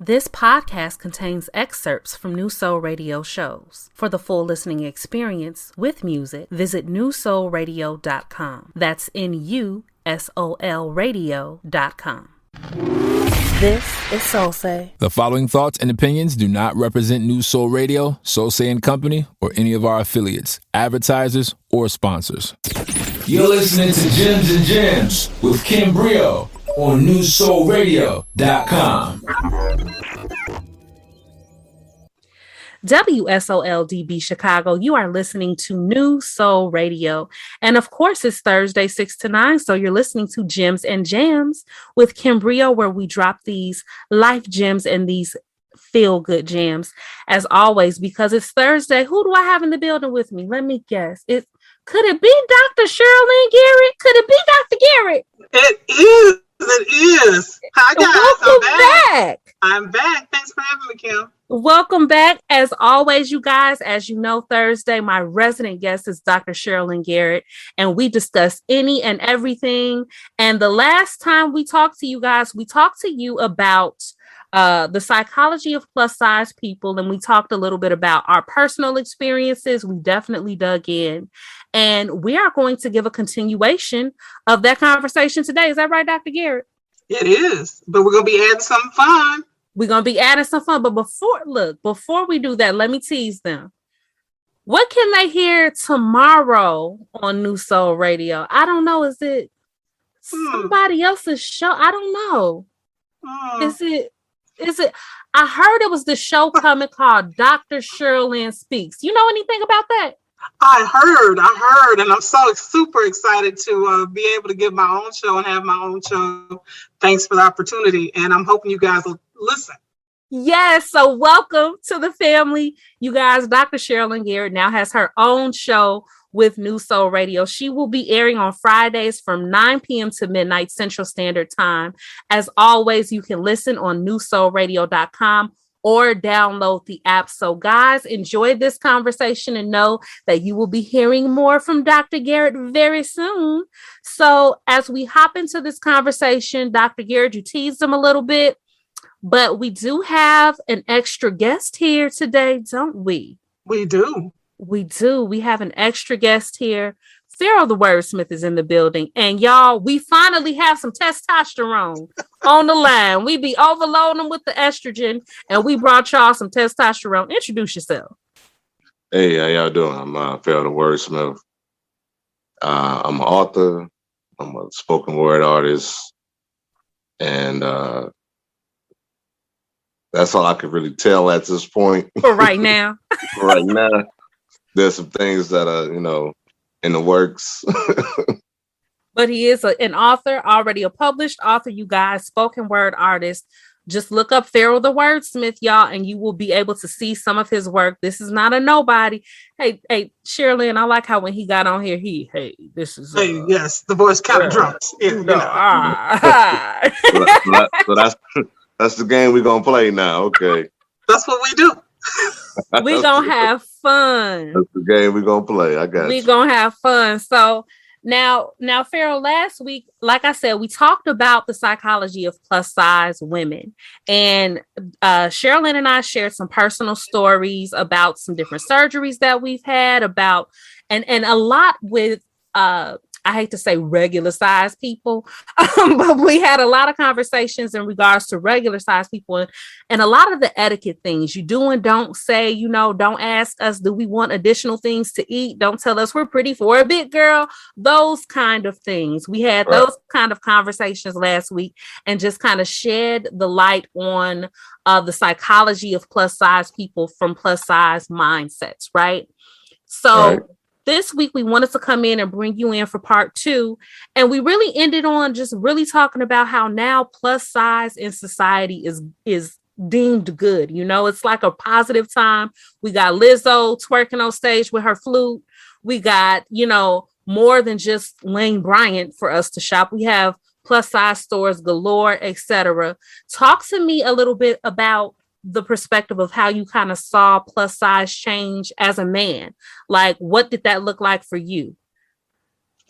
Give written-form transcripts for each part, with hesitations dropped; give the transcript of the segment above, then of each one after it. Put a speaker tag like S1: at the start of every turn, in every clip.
S1: This podcast contains excerpts from NuSol radio shows. For the full listening experience with music, visit NuSolRadio.com. That's NuSol Radio.com. This is Soulsay.
S2: The following thoughts and opinions do not represent NuSol Radio, Soulsay and Company, or any of our affiliates, advertisers, or sponsors. You're listening to Gems and Gems with Kim Brio on NuSolRadio.com.
S1: WSOLDB Chicago, you are listening to NuSol Radio. And of course, it's Thursday, 6 to 9. So you're listening to Gems and Jams with Kim Brio, where we drop these life gems and these feel-good jams. As always, because it's Thursday, who do I have in the building with me? Let me guess. Could it be Dr. Shirlyn Garrett? Could it be Dr. Garrett?
S3: It is. It is. Hi, guys.
S1: Welcome back.
S3: I'm back. Thanks for having me, Kim.
S1: Welcome back. As always, you guys, as you know, Thursday, my resident guest is Dr. Shirlyn Garrett, and we discuss any and everything. And the last time we talked to you guys, we talked to you about the psychology of plus size people, and we talked a little bit about our personal experiences. We definitely dug in, and we are going to give a continuation of that conversation today. Is that right, Dr. Garrett?
S3: It is, but we're going to be adding something fun.
S1: We're going to be adding some fun, but before we do that, let me tease them. What can they hear tomorrow on NuSol Radio? I don't know. Is it somebody else's show? I don't know. Is it? I heard it was the show coming called Dr. Shirlyn Speaks. You know anything about that?
S3: I heard, and I'm so super excited to be able to give my own show and have my own show. Thanks for the opportunity, and I'm hoping you guys will listen.
S1: Yes, so welcome to the family. You guys, Dr. Shirlyn Garrett now has her own show with NuSol Radio. She will be airing on Fridays from 9 p.m. to midnight Central Standard Time. As always, you can listen on NuSolRadio.com or download the app. So guys, enjoy this conversation and know that you will be hearing more from Dr. Garrett very soon. So as we hop into this conversation, Dr. Garrett, you teased him a little bit, but we do have an extra guest here today, don't we?
S3: We do.
S1: We do. We have an extra guest here. Pharaoh the Wordsmith is in the building. And y'all, we finally have some testosterone on the line. We be overloading with the estrogen, and we brought y'all some testosterone. Introduce yourself.
S4: Hey, how y'all doing? I'm Pharaoh the Wordsmith. I'm an author. I'm a spoken word artist. And that's all I could really tell at this point.
S1: For right now.
S4: Right now. There's some things that are, in the works.
S1: But he is an author, already a published author, you guys, spoken word artist. Just look up Pharaoh the Wordsmith, y'all, and you will be able to see some of his work. This is not a nobody. Hey, Shirley, I like how when he got on here, this is...
S3: yes, the voice kind of drops. Yeah,
S4: So that's the game we're going to play now, okay.
S3: That's what we do.
S1: We're gonna have fun.
S4: That's the game we're gonna play. I got
S1: We're gonna have fun. So now, Pharaoh, last week, like I said, we talked about the psychology of plus size women. And Shirlyn and I shared some personal stories about some different surgeries that we've had, about and a lot with I hate to say regular size people, but we had a lot of conversations in regards to regular size people and a lot of the etiquette things you do and don't say, don't ask us, do we want additional things to eat? Don't tell us we're pretty for a big girl, those kind of things. We had those kind of conversations last week and just kind of shed the light on the psychology of plus size people from plus size mindsets, right? So this week, we wanted to come in and bring you in for part 2. And we really ended on just really talking about how now plus size in society is deemed good. It's like a positive time. We got Lizzo twerking on stage with her flute. We got, more than just Lane Bryant for us to shop. We have plus size stores galore, etc. Talk to me a little bit about the perspective of how you kind of saw plus size change as a man. Like, what did that look like for you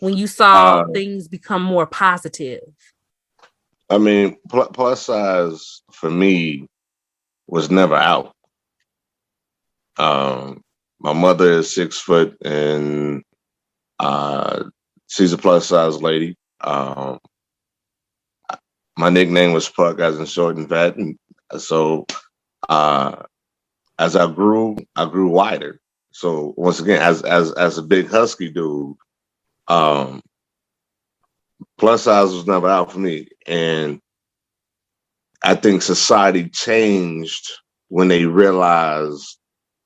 S1: when you saw things become more positive?
S4: I mean, plus size for me was never out. My mother is 6 foot and she's a plus size lady. My nickname was Puck, as in short and fat. And so as I grew wider. So once again, as a big husky dude, plus size was never out for me. And I think society changed when they realized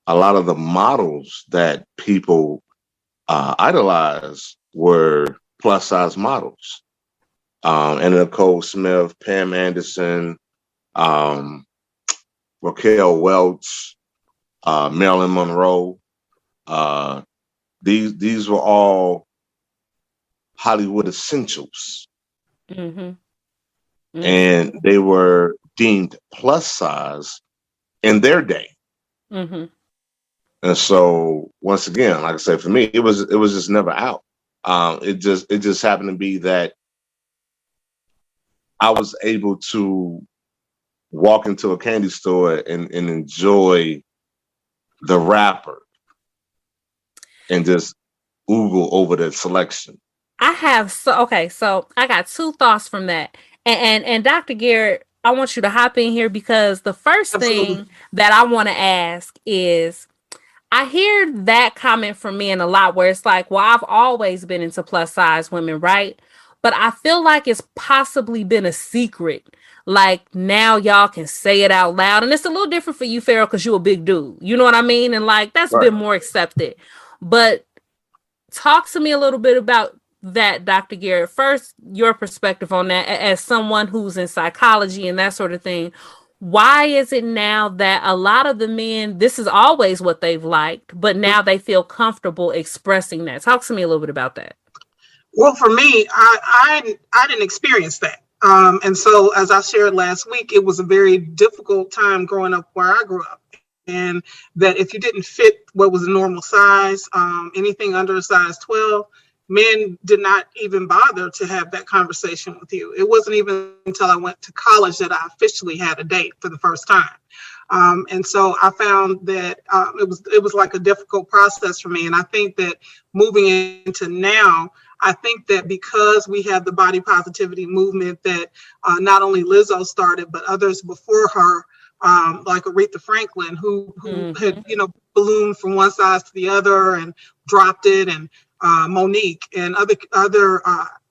S4: a lot of the models that people idolize were plus size models. And Nicole Smith, Pam Anderson, Raquel Welch, Marilyn Monroe. These were all Hollywood essentials.
S1: Mm-hmm. Mm-hmm.
S4: And they were deemed plus size in their day.
S1: Mm-hmm.
S4: And so once again, like I said, for me, it was just never out. It just happened to be that I was able to walk into a candy store and enjoy the wrapper and just oogle over the selection.
S1: So I got two thoughts from that. And Dr. Garrett, I want you to hop in here because the first thing that I want to ask is, I hear that comment from men a lot where it's like, well, I've always been into plus size women, right? But I feel like it's possibly been a secret. Like now y'all can say it out loud. And it's a little different for you, Pharaoh, because you're a big dude. You know what I mean? And like that's been more accepted. But talk to me a little bit about that, Dr. Garrett. First, your perspective on that as someone who's in psychology and that sort of thing. Why is it now that a lot of the men, this is always what they've liked, but now they feel comfortable expressing that? Talk to me a little bit about that.
S3: Well, for me, I didn't experience that. And so, as I shared last week, it was a very difficult time growing up where I grew up. And that if you didn't fit what was a normal size, anything under a size 12, men did not even bother to have that conversation with you. It wasn't even until I went to college that I officially had a date for the first time. And so I found that it was like a difficult process for me. And I think that moving into now, I think that because we have the body positivity movement that not only Lizzo started, but others before her, like Aretha Franklin, who had, ballooned from one size to the other and dropped it, and Monique and other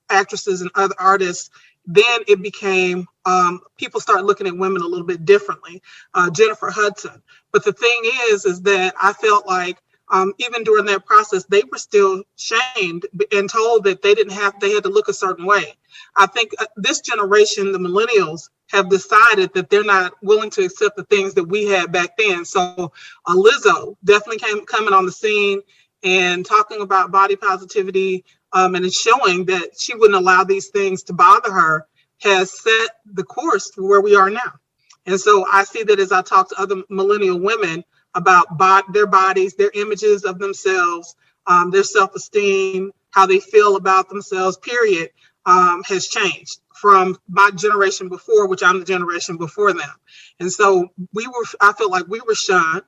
S3: actresses and other artists, then it became, people start looking at women a little bit differently. Jennifer Hudson. But the thing is that I felt like even during that process, they were still shamed and told that they had to look a certain way. I think this generation, the millennials, have decided that they're not willing to accept the things that we had back then. So Lizzo definitely coming on the scene and talking about body positivity and it's showing that she wouldn't allow these things to bother her, has set the course for where we are now. And so I see that as I talk to other millennial women about their bodies, their images of themselves, their self-esteem, how they feel about themselves, period, has changed from my generation before, which I'm the generation before them. And so I feel like we were shunned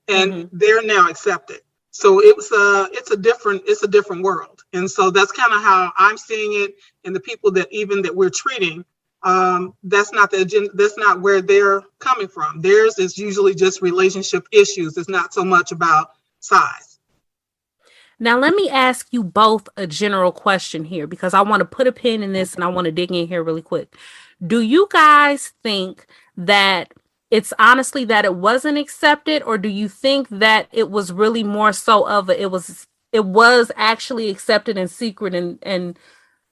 S3: and they're now accepted. So it's a different world. And so that's kind of how I'm seeing it. And the people that we're treating, that's not where they're coming from. Theirs is usually just relationship issues. It's not so much about size.
S1: Now, let me ask you both a general question here, because I want to put a pin in this and I want to dig in here really quick. Do you guys think that it's honestly that it wasn't accepted, or do you think that it was really more so of it was actually accepted in secret and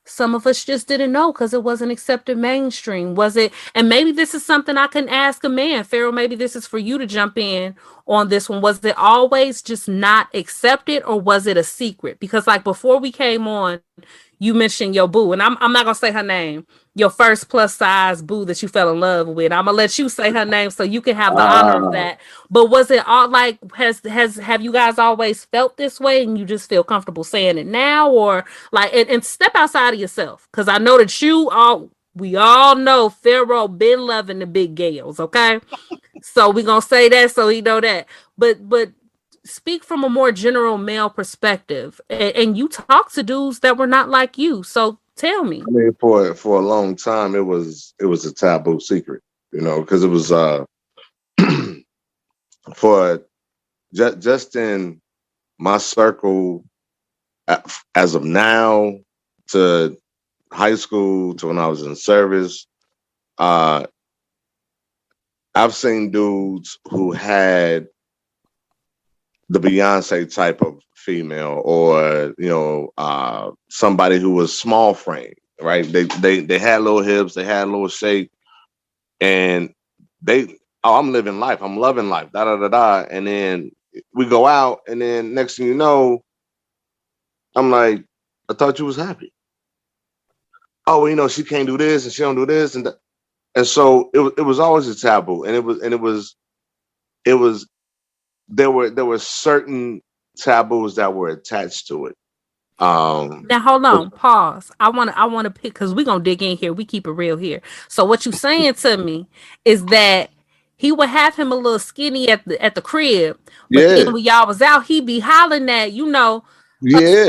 S1: some of us just didn't know because it wasn't accepted mainstream? Was it? And maybe this is something I can ask a man. Pharaoh, maybe this is for you to jump in on this one. Was it always just not accepted, or was it a secret? Because like before we came on, you mentioned your boo, and I'm not going to say her name, your first plus size boo that you fell in love with. I'm going to let you say her name so you can have the honor of that. But was it all like, have you guys always felt this way and you just feel comfortable saying it now? Or like, and step outside of yourself? Because I know that you all, We all know Pharaoh been loving the big gals, okay? So we gonna say that so he know that. But speak from a more general male perspective, and you talk to dudes that were not like you. So tell me.
S4: I mean, for a long time, it was a taboo secret, because it was for just in my circle as of now to high school to when I was in service. I've seen dudes who had the Beyonce type of female, or somebody who was small frame, right? They had little hips, they had a little shape, and I'm living life, I'm loving life, da da da da, and then we go out, and then next thing you know, I'm like, I thought you was happy. Oh, well, she can't do this and she don't do this, and so it was always a taboo, and it was there were certain taboos that were attached to it.
S1: Now hold on, pause. I wanna pick, because we're gonna dig in here. We keep it real here. So what you saying to me is that he would have him a little skinny at the crib, but then when y'all was out, he be hollering at a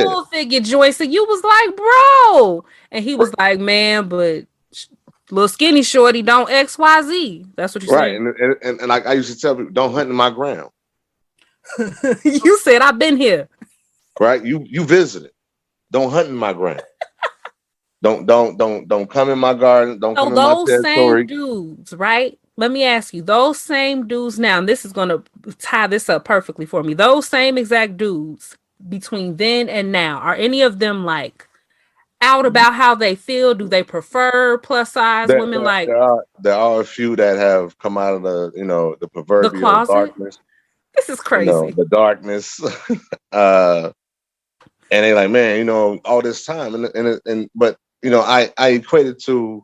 S1: full figure Joyce, and you was like, bro, and he was like, man, but little skinny shorty don't XYZ. That's what you
S4: right,
S1: saying.
S4: and like I used to tell people, don't hunt in my ground.
S1: You said I've been here.
S4: Right, you visited. Don't hunt in my ground. Don't come in my garden. Don't come in my territory.
S1: Those same dudes, right? Let me ask you, those same dudes now, and this is going to tie this up perfectly for me. Those same exact dudes between then and now, are any of them like out about how they feel? Do they prefer plus size women?
S4: There are a few that have come out of the proverbial darkness.
S1: This is crazy.
S4: The darkness. And they like, man, all this time, but I equate it to,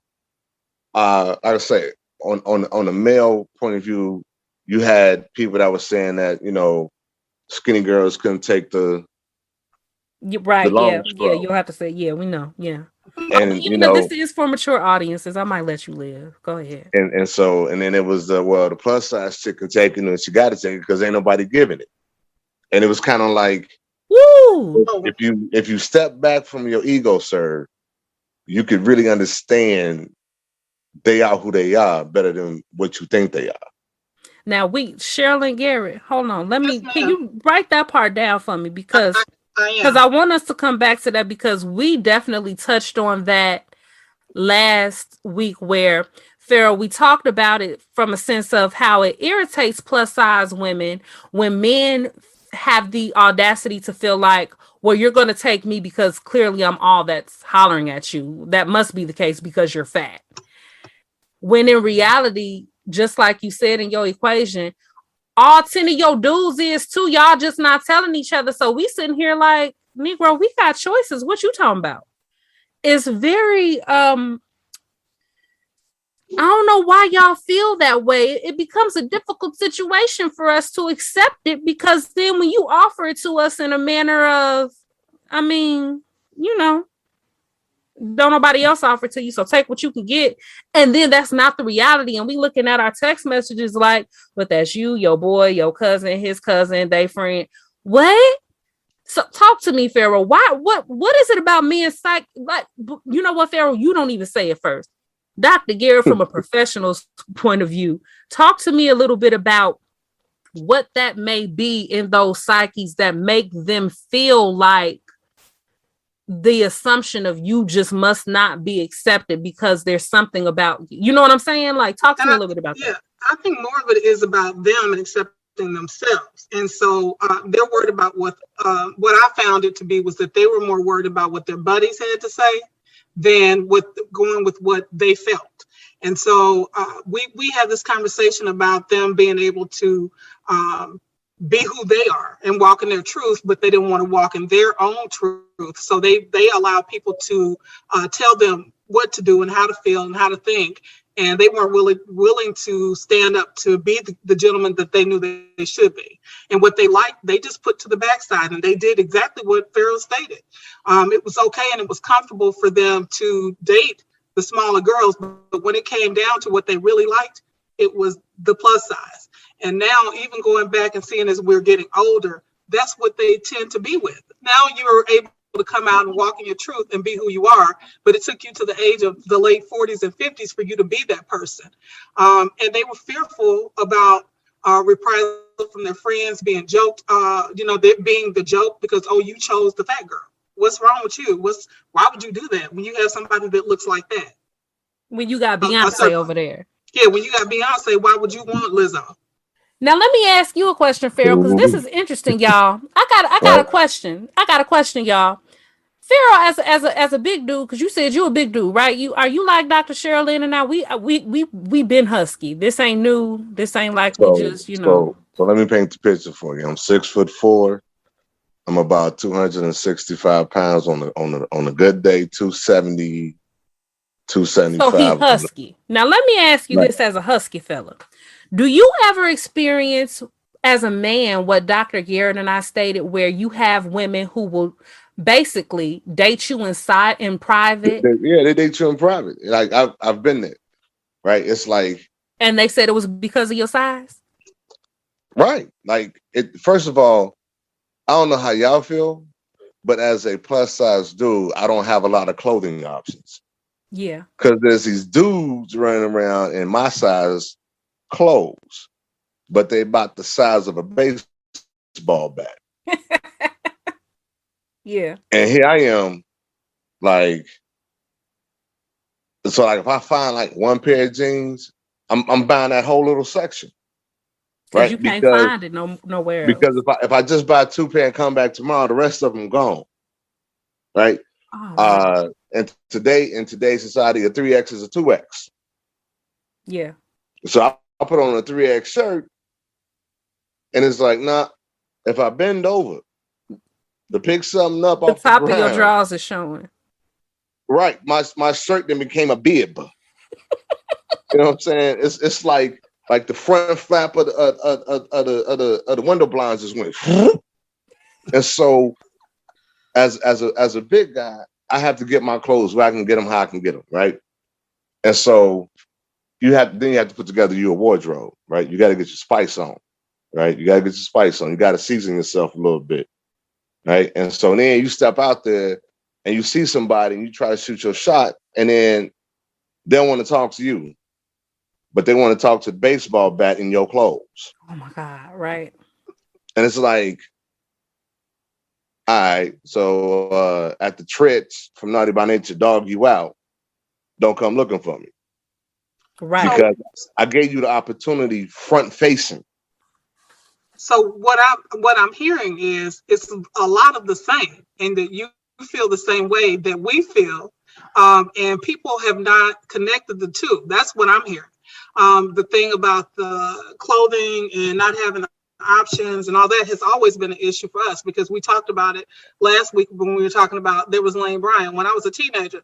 S4: I would say on a male point of view, you had people that were saying that skinny girls couldn't take the
S1: right, you'll have to say, we know,
S4: and
S1: even though this is for mature audiences, I might let you live. Go ahead.
S4: And then it was the plus size chick can take it, and she got to take it because ain't nobody giving it, and it was kind of like,
S1: woo!
S4: If you step back from your ego, sir, you could really understand they are who they are better than what you think they are.
S1: Now, Shirlyn Garrett, hold on. Can you write that part down for me? Because I want us to come back to that, because we definitely touched on that last week where, Pharaoh, we talked about it from a sense of how it irritates plus size women when men have the audacity to feel like, well, you're going to take me because clearly I'm all that's hollering at you. That must be the case because you're fat. When in reality, just like you said in your equation, all 10 of your dudes is too. Y'all just not telling each other. So we sitting here like, Negro, we got choices. What you talking about? It's very, I don't know why y'all feel that way. It becomes a difficult situation for us to accept it, because then when you offer it to us in a manner of, don't nobody else offer it to you, so take what you can get. And then that's not the reality. And we looking at our text messages like, but that's you, your boy, your cousin, his cousin, they friend. What? So talk to me, Pharaoh. Why? What is it about men psych? Like, you know what, Pharaoh? You don't even say it first. Dr. Garrett, from a professional point of view, talk to me a little bit about what that may be in those psyches that make them feel like the assumption of you just must not be accepted because there's something about, you know what I'm saying? Like, talk to me a little bit about that.
S3: I think more of it is about them and accepting themselves. And so they're worried about what I found it to be was that they were more worried about what their buddies had to say than going with what they felt. And so we had this conversation about them being able to be who they are and walk in their truth, but they didn't want to walk in their own truth. So they allow people to tell them what to do and how to feel and how to think. And they weren't willing to stand up to be the gentleman that they knew they should be. And what they liked, they just put to the backside, and they did exactly what Pharaoh stated. It was okay and it was comfortable for them to date the smaller girls. But when it came down to what they really liked, it was the plus size. And now, even going back and seeing as we're getting older, that's what they tend to be with. Now you're able to come out and walk in your truth and be who you are, but it took you to the age of the late 40s and 50s for you to be that person. And they were fearful about reprisal from their friends, being joked, being the joke because, oh, you chose the fat girl. What's wrong with you? Why would you do that when you have somebody that looks like that?
S1: When you got Beyonce over there.
S3: Yeah, when you got Beyonce, why would you want Lizzo?
S1: Now let me ask you a question, Pharaoh, because this is interesting, y'all. I got a question. I got a question, y'all. Pharaoh, as a big dude, because you said you're a big dude, right? Are you like Dr. Shirlyn and I? We been husky. This ain't new. This ain't like we just,
S4: So let me paint the picture for you. I'm 6'4". I'm about 265 pounds on a good day, 270, 275.
S1: So he husky. Now let me ask you this as a husky fella. Do you ever experience as a man what Dr. Garrett and I stated, where you have women who will basically date you in private?
S4: They date you in private. Like I've been there, right? It's like,
S1: and they said it was because of your size,
S4: right? Like first of all, I don't know how y'all feel, but as a plus size dude, I don't have a lot of clothing options.
S1: Yeah,
S4: because there's these dudes running around in my size clothes, but they about the size of a baseball bat.
S1: Yeah.
S4: And here I am, like, so like if I find like one pair of jeans, I'm buying that whole little section. Right?
S1: You can't find it nowhere else.
S4: Because if I just buy 2 pair and come back tomorrow, the rest of them gone. Right? Oh, and in today's society, a 3X is a 2X.
S1: Yeah.
S4: So I put on a 3X shirt, and it's like, nah, if I bend over to pick something up off the
S1: top
S4: ground,
S1: of your drawers is showing.
S4: Right. My shirt then became a bib. You know what I'm saying? It's like the front flap of the window blinds just went. And so as a big guy, I have to get my clothes where I can get them how I can get them, right? And so you have to put together your wardrobe, right? You got to get your spice on, right? You got to get your spice on. You got to season yourself a little bit, right? And so then you step out there and you see somebody and you try to shoot your shot, and then they don't want to talk to you, but they want to talk to the baseball bat in your clothes.
S1: Oh my God, right.
S4: And it's like, all right, so at the Trits from Naughty by Nature, dog you out. Don't come looking for me.
S1: Right.
S4: Because I gave you the opportunity front facing.
S3: So what I'm hearing is it's a lot of the same, and that you feel the same way that we feel, and people have not connected the two. That's what I'm hearing. The thing about the clothing and not having options and all that has always been an issue for us, because we talked about it last week when we were talking about there was Lane Bryant. When I was a teenager,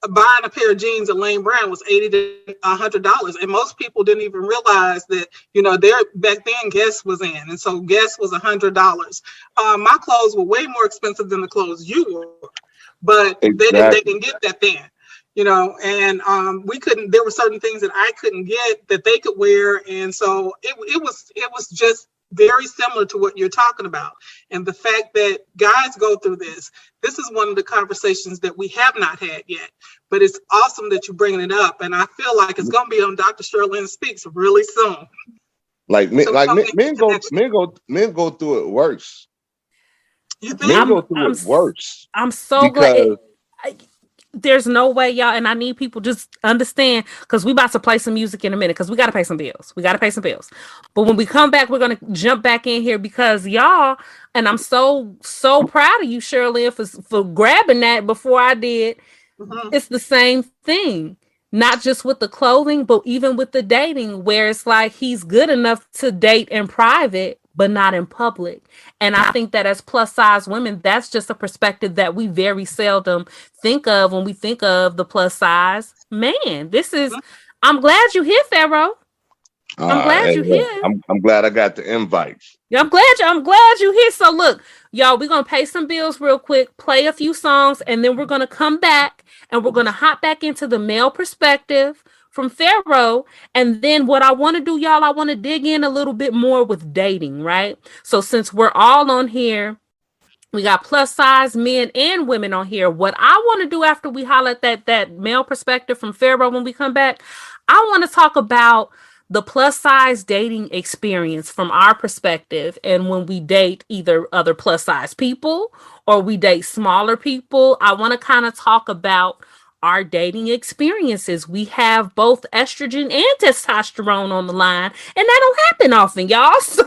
S3: buying a pair of jeans at Lane Bryant was $80 to $100, and most people didn't even realize that, there back then Guess was in, and so Guess was $100. My clothes were way more expensive than the clothes you were, but they didn't get that then. And we couldn't. There were certain things that I couldn't get that they could wear, and so it was just very similar to what you're talking about. And the fact that guys go through this is one of the conversations that we have not had yet, but it's awesome that you're bringing it up. And I feel like it's going to be on Dr. Shirlyn Speaks really soon.
S4: Men go through it worse.
S3: You think?
S4: Men go through it worse.
S1: I'm so glad. There's no way, y'all, and I need people just understand, because we about to play some music in a minute, because we got to pay some bills. But when we come back, we're going to jump back in here, because y'all, and I'm so proud of you, Shirley, for grabbing that before I did. Mm-hmm. It's the same thing, not just with the clothing, but even with the dating, where it's like he's good enough to date in private, but not in public. And I think that as plus size women, that's just a perspective that we very seldom think of when we think of the plus size man. I'm glad you're here, Pharaoh. I'm glad
S4: Hey,
S1: you're
S4: look,
S1: here.
S4: I'm glad I got the invites.
S1: I'm glad you're here. So look, y'all, we're gonna pay some bills real quick, play a few songs, and then we're gonna come back and we're gonna hop back into the male perspective from Pharaoh. And then what I want to do, y'all, I want to dig in a little bit more with dating, right? So since we're all on here, we got plus size men and women on here. What I want to do after we highlight that male perspective from Pharaoh when we come back, I want to talk about the plus size dating experience from our perspective, and when we date either other plus size people or we date smaller people. I want to kind of talk about our dating experiences. We have both estrogen and testosterone on the line, and that don't happen often, y'all. So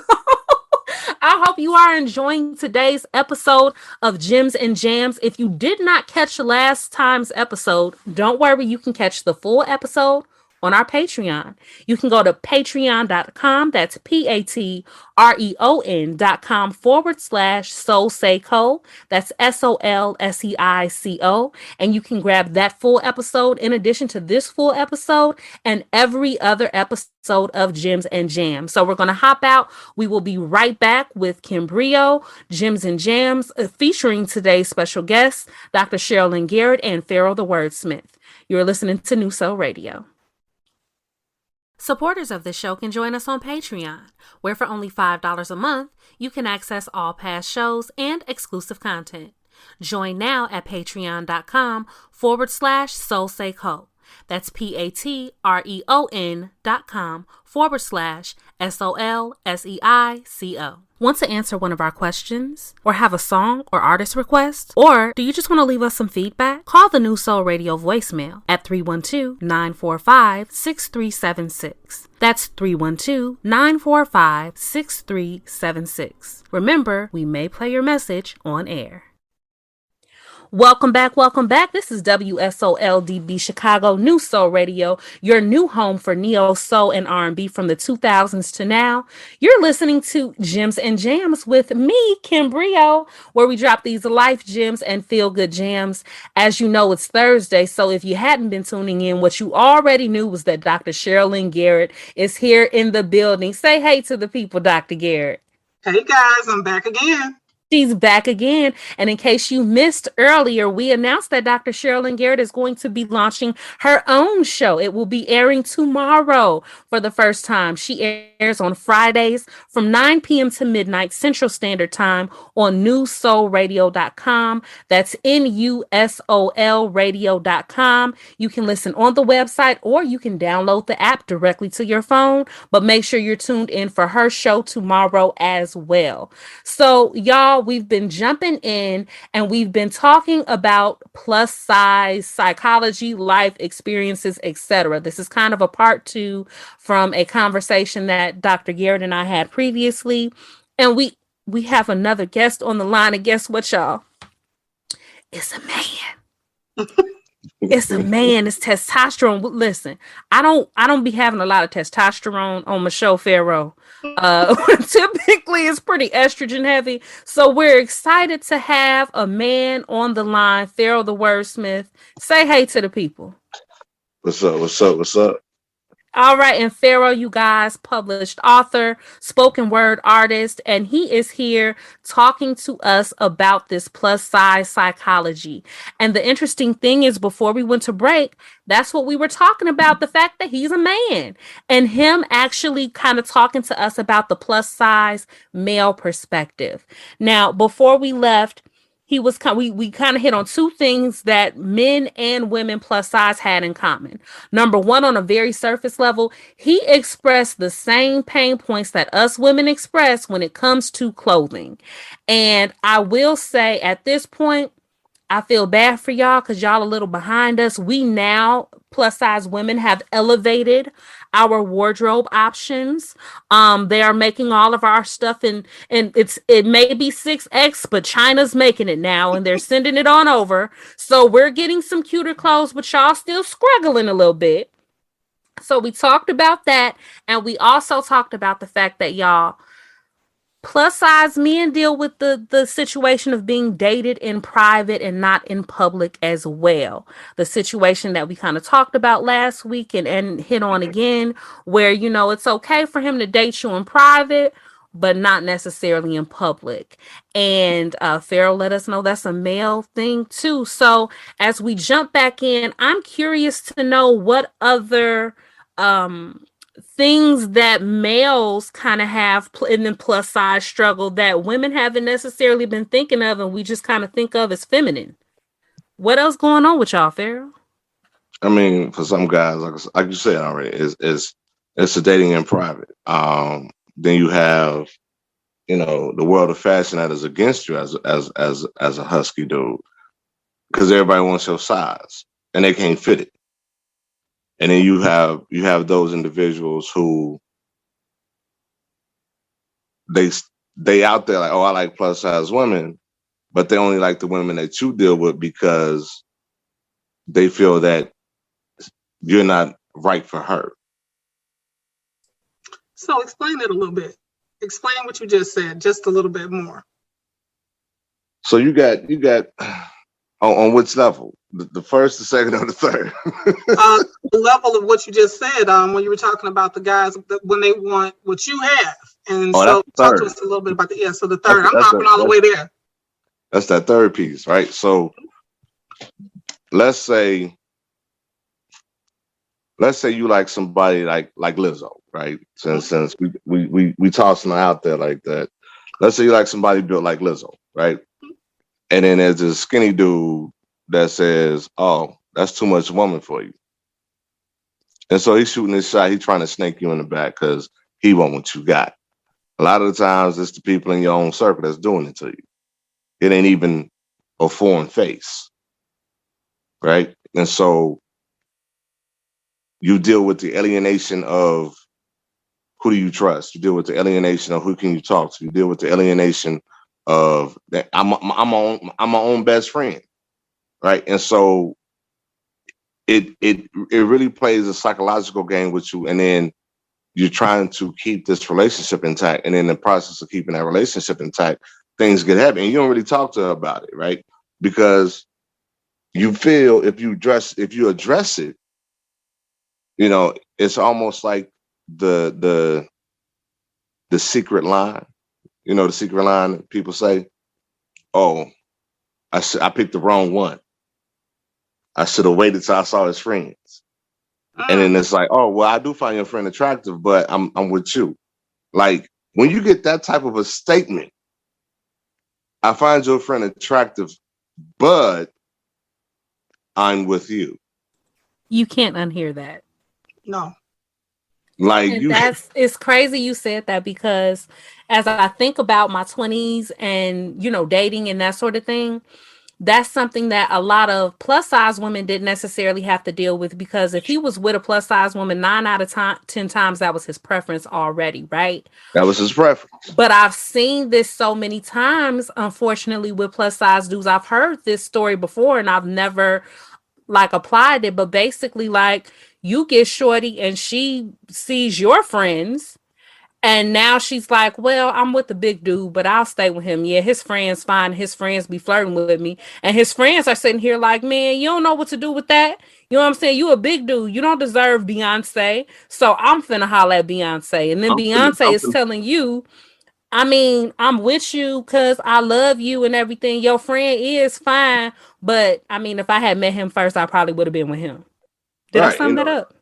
S1: I hope you are enjoying today's episode of Gems and Jams. If you did not catch last time's episode, don't worry, you can catch the full episode on our Patreon. You can go to patreon.com, that's patreon.com/SoulSeico, that's SOLSEICO, and you can grab that full episode in addition to this full episode and every other episode of Gems and Jams. So we're going to hop out. We will be right back with Kim Brio, Gems and Jams, featuring today's special guests, Dr. Shirlyn Garrett and Pharaoh the Wordsmith. You're listening to NuSol Radio. Supporters of this show can join us on Patreon, where for only $5 a month, you can access all past shows and exclusive content. Join now at patreon.com/SoulSeico. That's patreon.com/SOLSEICO. Want to answer one of our questions? Or have a song or artist request? Or do you just want to leave us some feedback? Call the NuSol Radio voicemail at 312-945-6376. That's 312-945-6376. Remember, we may play your message on air. Welcome back. This is WSOLDB Chicago NuSol Radio, your new home for neo soul and R&B from the 2000s to now. You're listening to Gems and Jams with me, Kim Brio, where we drop these life gems and feel good jams. As you know, it's Thursday, so if you hadn't been tuning in, what you already knew was that Dr. Shirlyn Garrett is here in the building. Say hey to the people, Dr. Garrett.
S3: Hey guys, I'm back again.
S1: She's back again. And in case you missed earlier, we announced that Dr. Shirlyn Garrett is going to be launching her own show. It will be airing tomorrow for the first time. She airs on Fridays from 9 p.m. to midnight Central Standard Time on NuSolRadio.com. That's NuSol Radio.com. You can listen on the website or you can download the app directly to your phone, but make sure you're tuned in for her show tomorrow as well. So, y'all, we've been jumping in and we've been talking about plus size psychology, life experiences, etc. This is kind of a part 2 from a conversation that Dr. Garrett and I had previously. And we have another guest on the line. And guess what, y'all? It's a man. It's a man. It's testosterone. Listen, I don't be having a lot of testosterone on my show, Pharaoh. Typically, it's pretty estrogen heavy. So we're excited to have a man on the line, Pharaoh the Wordsmith. Say hey to the people.
S4: What's up?
S1: All right, and Pharaoh, you guys, published author, spoken word artist, and he is here talking to us about this plus size psychology. And the interesting thing is, before we went to break, that's what we were talking about, the fact that he's a man, and him actually kind of talking to us about the plus size male perspective. Now, before we left, he was we kind of hit on 2 things that men and women plus size had in common. Number one, on a very surface level, he expressed the same pain points that us women express when it comes to clothing. And I will say at this point, I feel bad for y'all because y'all a little behind us. We now, plus size women, have elevated our wardrobe options. They are making all of our stuff and it may be 6X, but China's making it now and they're sending it on over. So we're getting some cuter clothes, but y'all still struggling a little bit. So we talked about that, and we also talked about the fact that y'all, plus size men deal with the situation of being dated in private and not in public as well. The situation that we kind of talked about last week and hit on again, where, you know, it's okay for him to date you in private, but not necessarily in public. And Pharaoh let us know that's a male thing too. So as we jump back in, I'm curious to know what other things that males kind of have in the plus size struggle that women haven't necessarily been thinking of, and we just kind of think of as feminine. What else going on with y'all, Pharaoh?
S4: I mean, for some guys, like you said already, it's the dating in private. Then you have, you know, the world of fashion that is against you as a husky dude, because everybody wants your size and they can't fit it. And then you have those individuals who they out there like, oh, I like plus size women, but they only like the women that you deal with because they feel that you're not right for her.
S3: So explain it a little bit. Explain what you just said, just a little bit more.
S4: So you got on which level? The first, the second, or the third?
S3: The level of what you just said, when you were talking about the guys when they want what you have. And so talk to us a little bit about so the third. I'm hopping all the way there.
S4: That's that third piece, right? So let's say you like somebody like Lizzo, right? Since we tossing her out there like that. Let's say you like somebody built like Lizzo, right? And then there's this skinny dude that says, oh, that's too much woman for you. And so he's shooting his shot. He's trying to snake you in the back because he want what you got. A lot of the times it's the people in your own circle that's doing it to you. It ain't even a foreign face, right? And so you deal with the alienation of who do you trust? You deal with the alienation of who can you talk to? You deal with the alienation of that I'm my own best friend, right? And so it really plays a psychological game with you, and then you're trying to keep this relationship intact, and in the process of keeping that relationship intact, things get heavy, and you don't really talk to her about it, right? Because you feel if you address it, you know, it's almost like the secret line. You know, the secret line people say, oh, I picked the wrong one. I should have waited till I saw his friends. And then it's like, oh, well, I do find your friend attractive, but I'm with you. Like, when you get that type of a statement, I find your friend attractive, but I'm with you.
S1: You can't unhear that.
S3: No.
S4: Like,
S1: it's crazy you said that, because as I think about my 20s and, you know, dating and that sort of thing, that's something that a lot of plus size women didn't necessarily have to deal with, because if he was with a plus size woman, 9 out of 10 times that was his preference already, right?
S4: That was his preference.
S1: But I've seen this so many times, unfortunately, with plus size dudes. I've heard this story before and I've never like applied it, but basically, like, you get shorty and she sees your friends, and now she's like, well, I'm with the big dude, but I'll stay with him. Yeah, his friends fine. His friends be flirting with me. And his friends are sitting here like, man, you don't know what to do with that. You know what I'm saying? You a big dude. You don't deserve Beyonce. So I'm finna holler at Beyonce. And then Beyonce is telling you, I mean, I'm with you because I love you and everything. Your friend is fine. But I mean, if I had met him first, I probably would have been with him. Did I sum that up?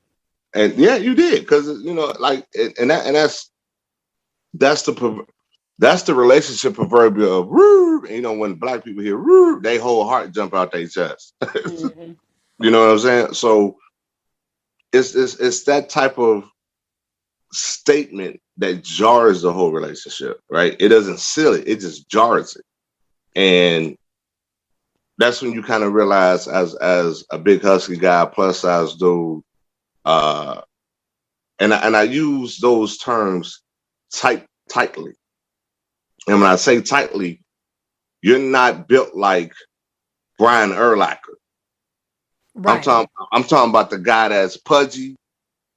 S4: And yeah, you did. Because, you know, like, and that's the relationship proverbial of woo. You know, when black people hear woo, they whole heart jump out their chest. Mm-hmm. You know what I'm saying? So it's that type of statement that jars the whole relationship, right? It doesn't seal it, it just jars it. And that's when you kind of realize as a big husky guy, plus size dude, and I use those terms tightly. And when I say tightly, you're not built like Brian Urlacher. Right. I'm talking about the guy that's pudgy,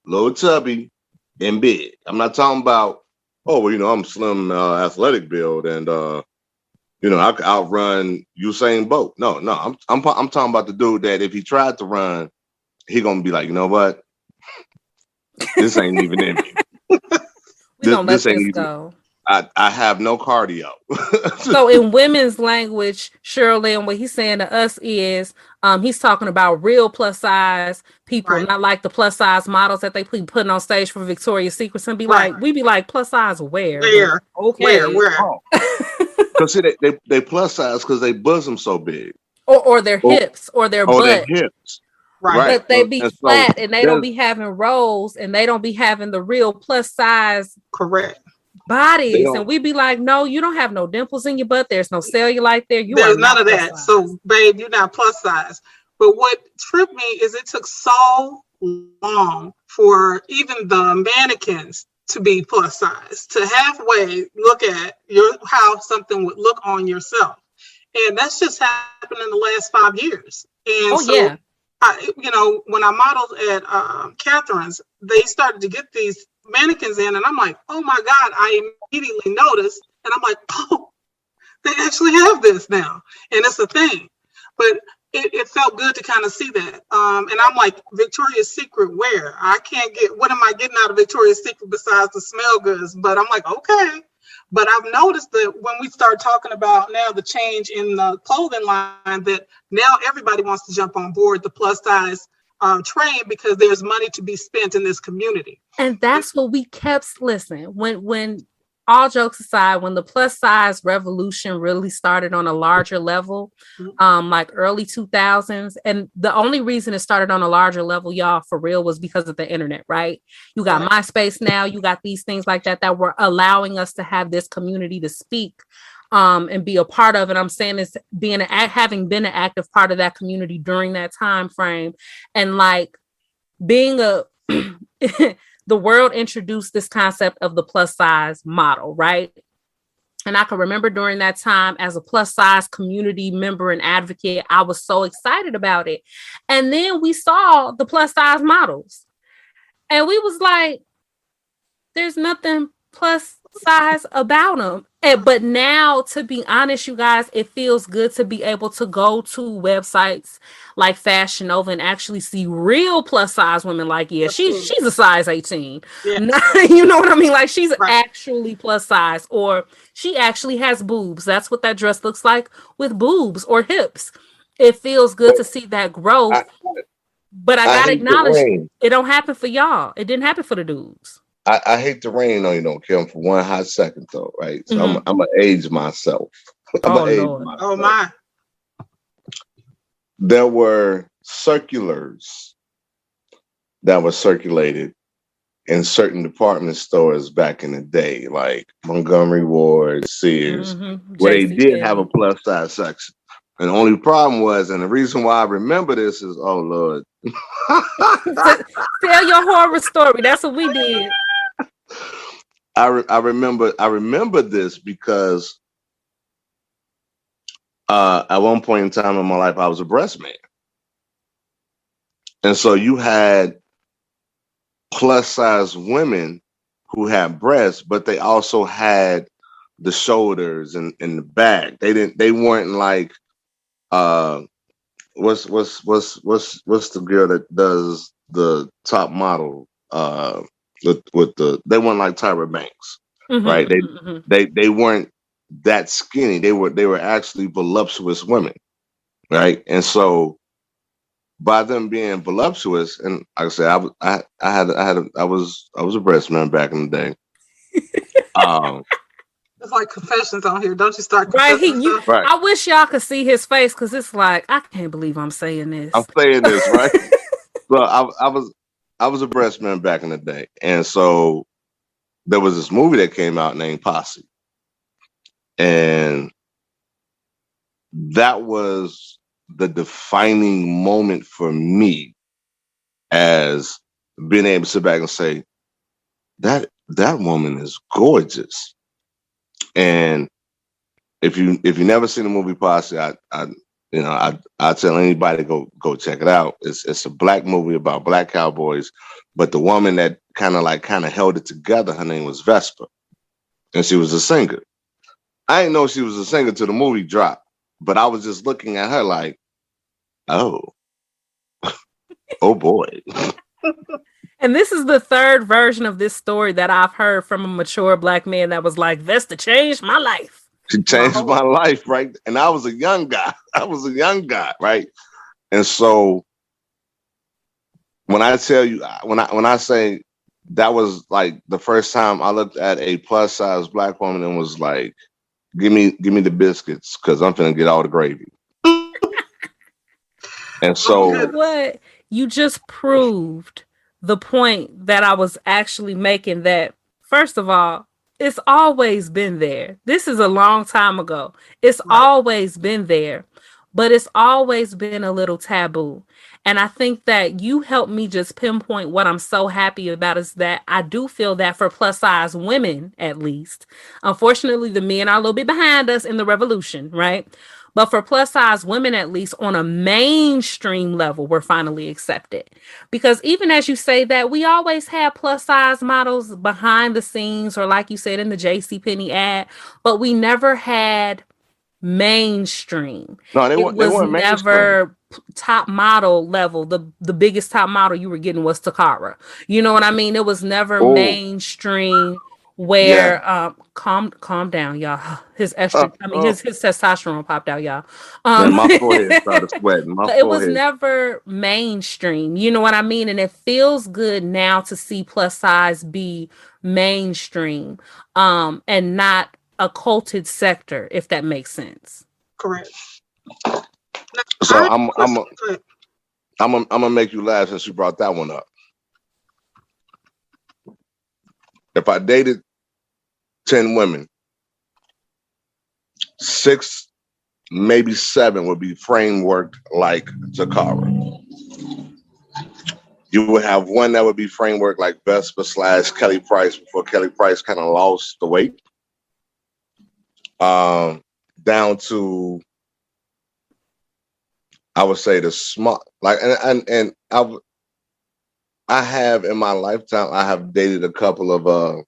S4: little chubby, and big. I'm not talking about, oh, well, I'm slim, athletic build, and I could outrun Usain Bolt. No, I'm talking about the dude that if he tried to run, he gonna be like, you know what? This ain't even in me.
S1: We don't let
S4: this ain't
S1: this
S4: even.
S1: go.
S4: I have no cardio.
S1: So in women's language, Shirley, and what he's saying to us is, he's talking about real plus size people,
S3: Right.
S1: not like the plus size models that they putting on stage for Victoria's Secrets, and
S3: Right.
S1: we be like, plus size where?
S3: Where?
S1: But okay.
S3: Where?
S4: Because see, they plus size because they bosom so big,
S1: or their hips or their
S4: or their
S1: butt.
S4: hips.
S3: Right.
S1: But they be
S4: And
S1: flat,
S4: so
S1: and they don't be having rolls, and they don't be having the real plus size
S3: Correct.
S1: bodies. And we be like, no, you don't have no dimples in your butt. There's no cellulite there.
S3: There's none of that. Size. So, babe, you're not plus size. But what tripped me is it took so long for even the mannequins to be plus size, to halfway look at how something would look on yourself. And that's just happened in the last 5 years. And
S1: yeah.
S3: When I modeled at Catherine's, they started to get these mannequins in, and I'm like, oh my God, I immediately noticed, and I'm like, oh, they actually have this now, and it's a thing. But it felt good to kind of see that. And I'm like, Victoria's Secret, where? What am I getting out of Victoria's Secret besides the smell goods? But I'm like, okay. But I've noticed that when we start talking about now the change in the clothing line, that now everybody wants to jump on board the plus size train because there's money to be spent in this community.
S1: And that's what we kept listening. When all jokes aside, when the plus size revolution really started on a larger level, like early 2000s, and the only reason it started on a larger level, y'all, for real, was because of the internet, right? You got MySpace now, you got these things like that were allowing us to have this community to speak and be a part of it. I'm saying this having been an active part of that community during that time frame, and like being the world introduced this concept of the plus size model, right? And I can remember during that time as a plus size community member and advocate, I was so excited about it. And then we saw the plus size models and we was like, there's nothing plus size about them. But now, to be honest, you guys, it feels good to be able to go to websites like Fashion Nova and actually see real plus size women. Like, yeah, she's a size 18.
S3: Yeah.
S1: You know what I mean? Like, she's actually plus size, or she actually has boobs. That's what that dress looks like with boobs or hips. It feels good to see that growth. But I gotta acknowledge it don't happen for y'all. It didn't happen for the dudes.
S4: I hate the rain on you, don't Kim, for one hot second though, right? So I'm gonna age myself.
S3: Oh my!
S4: There were circulars that were circulated in certain department stores back in the day, like Montgomery Ward, Sears, where they did have a plus size section. And the only problem was, and the reason why I remember this is, oh Lord.
S1: Tell your horror story. That's what we did.
S4: I remember this because at one point in time in my life, I was a breast man. And so you had plus size women who had breasts, but they also had the shoulders and the back. They weren't like, what's the girl that does the top model, they weren't like Tyra Banks, right? They weren't that skinny. They were actually voluptuous women, right? And so by them being voluptuous, and like I said, I was a breast man back in the day.
S3: It's like confessions on here. Don't you start confessing stuff?
S4: Right.
S1: I wish y'all could see his face because it's like, I can't believe I'm saying this.
S4: I'm saying this, right? So I was a breast man back in the day. And so there was this movie that came out named Posse. And that was the defining moment for me as being able to sit back and say, that woman is gorgeous. And if you never seen the movie Posse, I tell anybody to go check it out. It's a black movie about black cowboys, but the woman that kind of held it together, her name was Vespa. and she was a singer. I didn't know she was a singer till the movie dropped, but I was just looking at her like, oh, oh boy.
S1: And this is the third version of this story that I've heard from a mature Black man that was like, Vesta changed my life.
S4: She changed my life, right? And I was a young guy. Right? And so when I tell you, when I say that was like the first time I looked at a plus size Black woman and was like, give me the biscuits because I'm finna get all the gravy. And so,
S1: you know what? You just proved the point that I was actually making, that first of all, it's always been there. This is a long time ago. It's always been there, but it's always been a little taboo. And I think that you helped me just pinpoint what I'm so happy about is that I do feel that for plus size women, at least, unfortunately, the men are a little bit behind us in the revolution, right? But for plus size women, at least on a mainstream level, we're finally accepted. Because even as you say that, we always had plus size models behind the scenes, or like you said in the JCPenney ad, but we never had mainstream.
S4: No, they
S1: was
S4: weren't
S1: never top model level. The biggest top model you were getting was Takara. You know what I mean? It was never mainstream. Where calm down, y'all. His estrogen, his testosterone popped out, y'all.
S4: Man, my forehead started sweating.
S1: It was never mainstream. You know what I mean? And it feels good now to see plus size be mainstream, and not a culted sector, if that makes sense.
S3: Correct.
S4: So I'm gonna make you laugh since you brought that one up. If I dated 10 women, 6, maybe 7 would be frameworked like Takara. You would have one that would be frameworked like Vespa / Kelly Price before Kelly Price kind of lost the weight. Down to, I would say, the smart, like, and I have in my lifetime, I have dated a couple of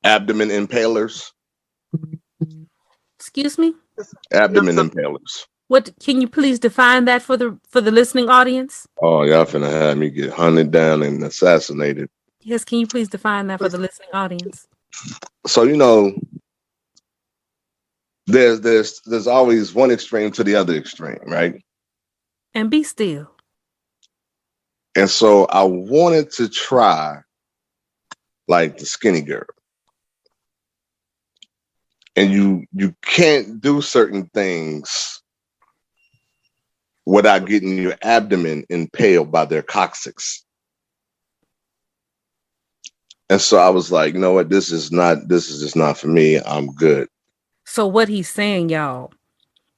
S4: abdomen impalers.
S1: Excuse me?
S4: Abdomen impalers.
S1: What, can you please define that for the listening audience?
S4: Oh, y'all finna have me get hunted down and assassinated.
S1: Yes, can you please define that for the listening audience?
S4: So, you know, there's always one extreme to the other extreme, right?
S1: And be still.
S4: And so I wanted to try like the skinny girl. And you can't do certain things without getting your abdomen impaled by their coccyx. And so I was like, you know what, this is just not for me. I'm good.
S1: So what he's saying, y'all,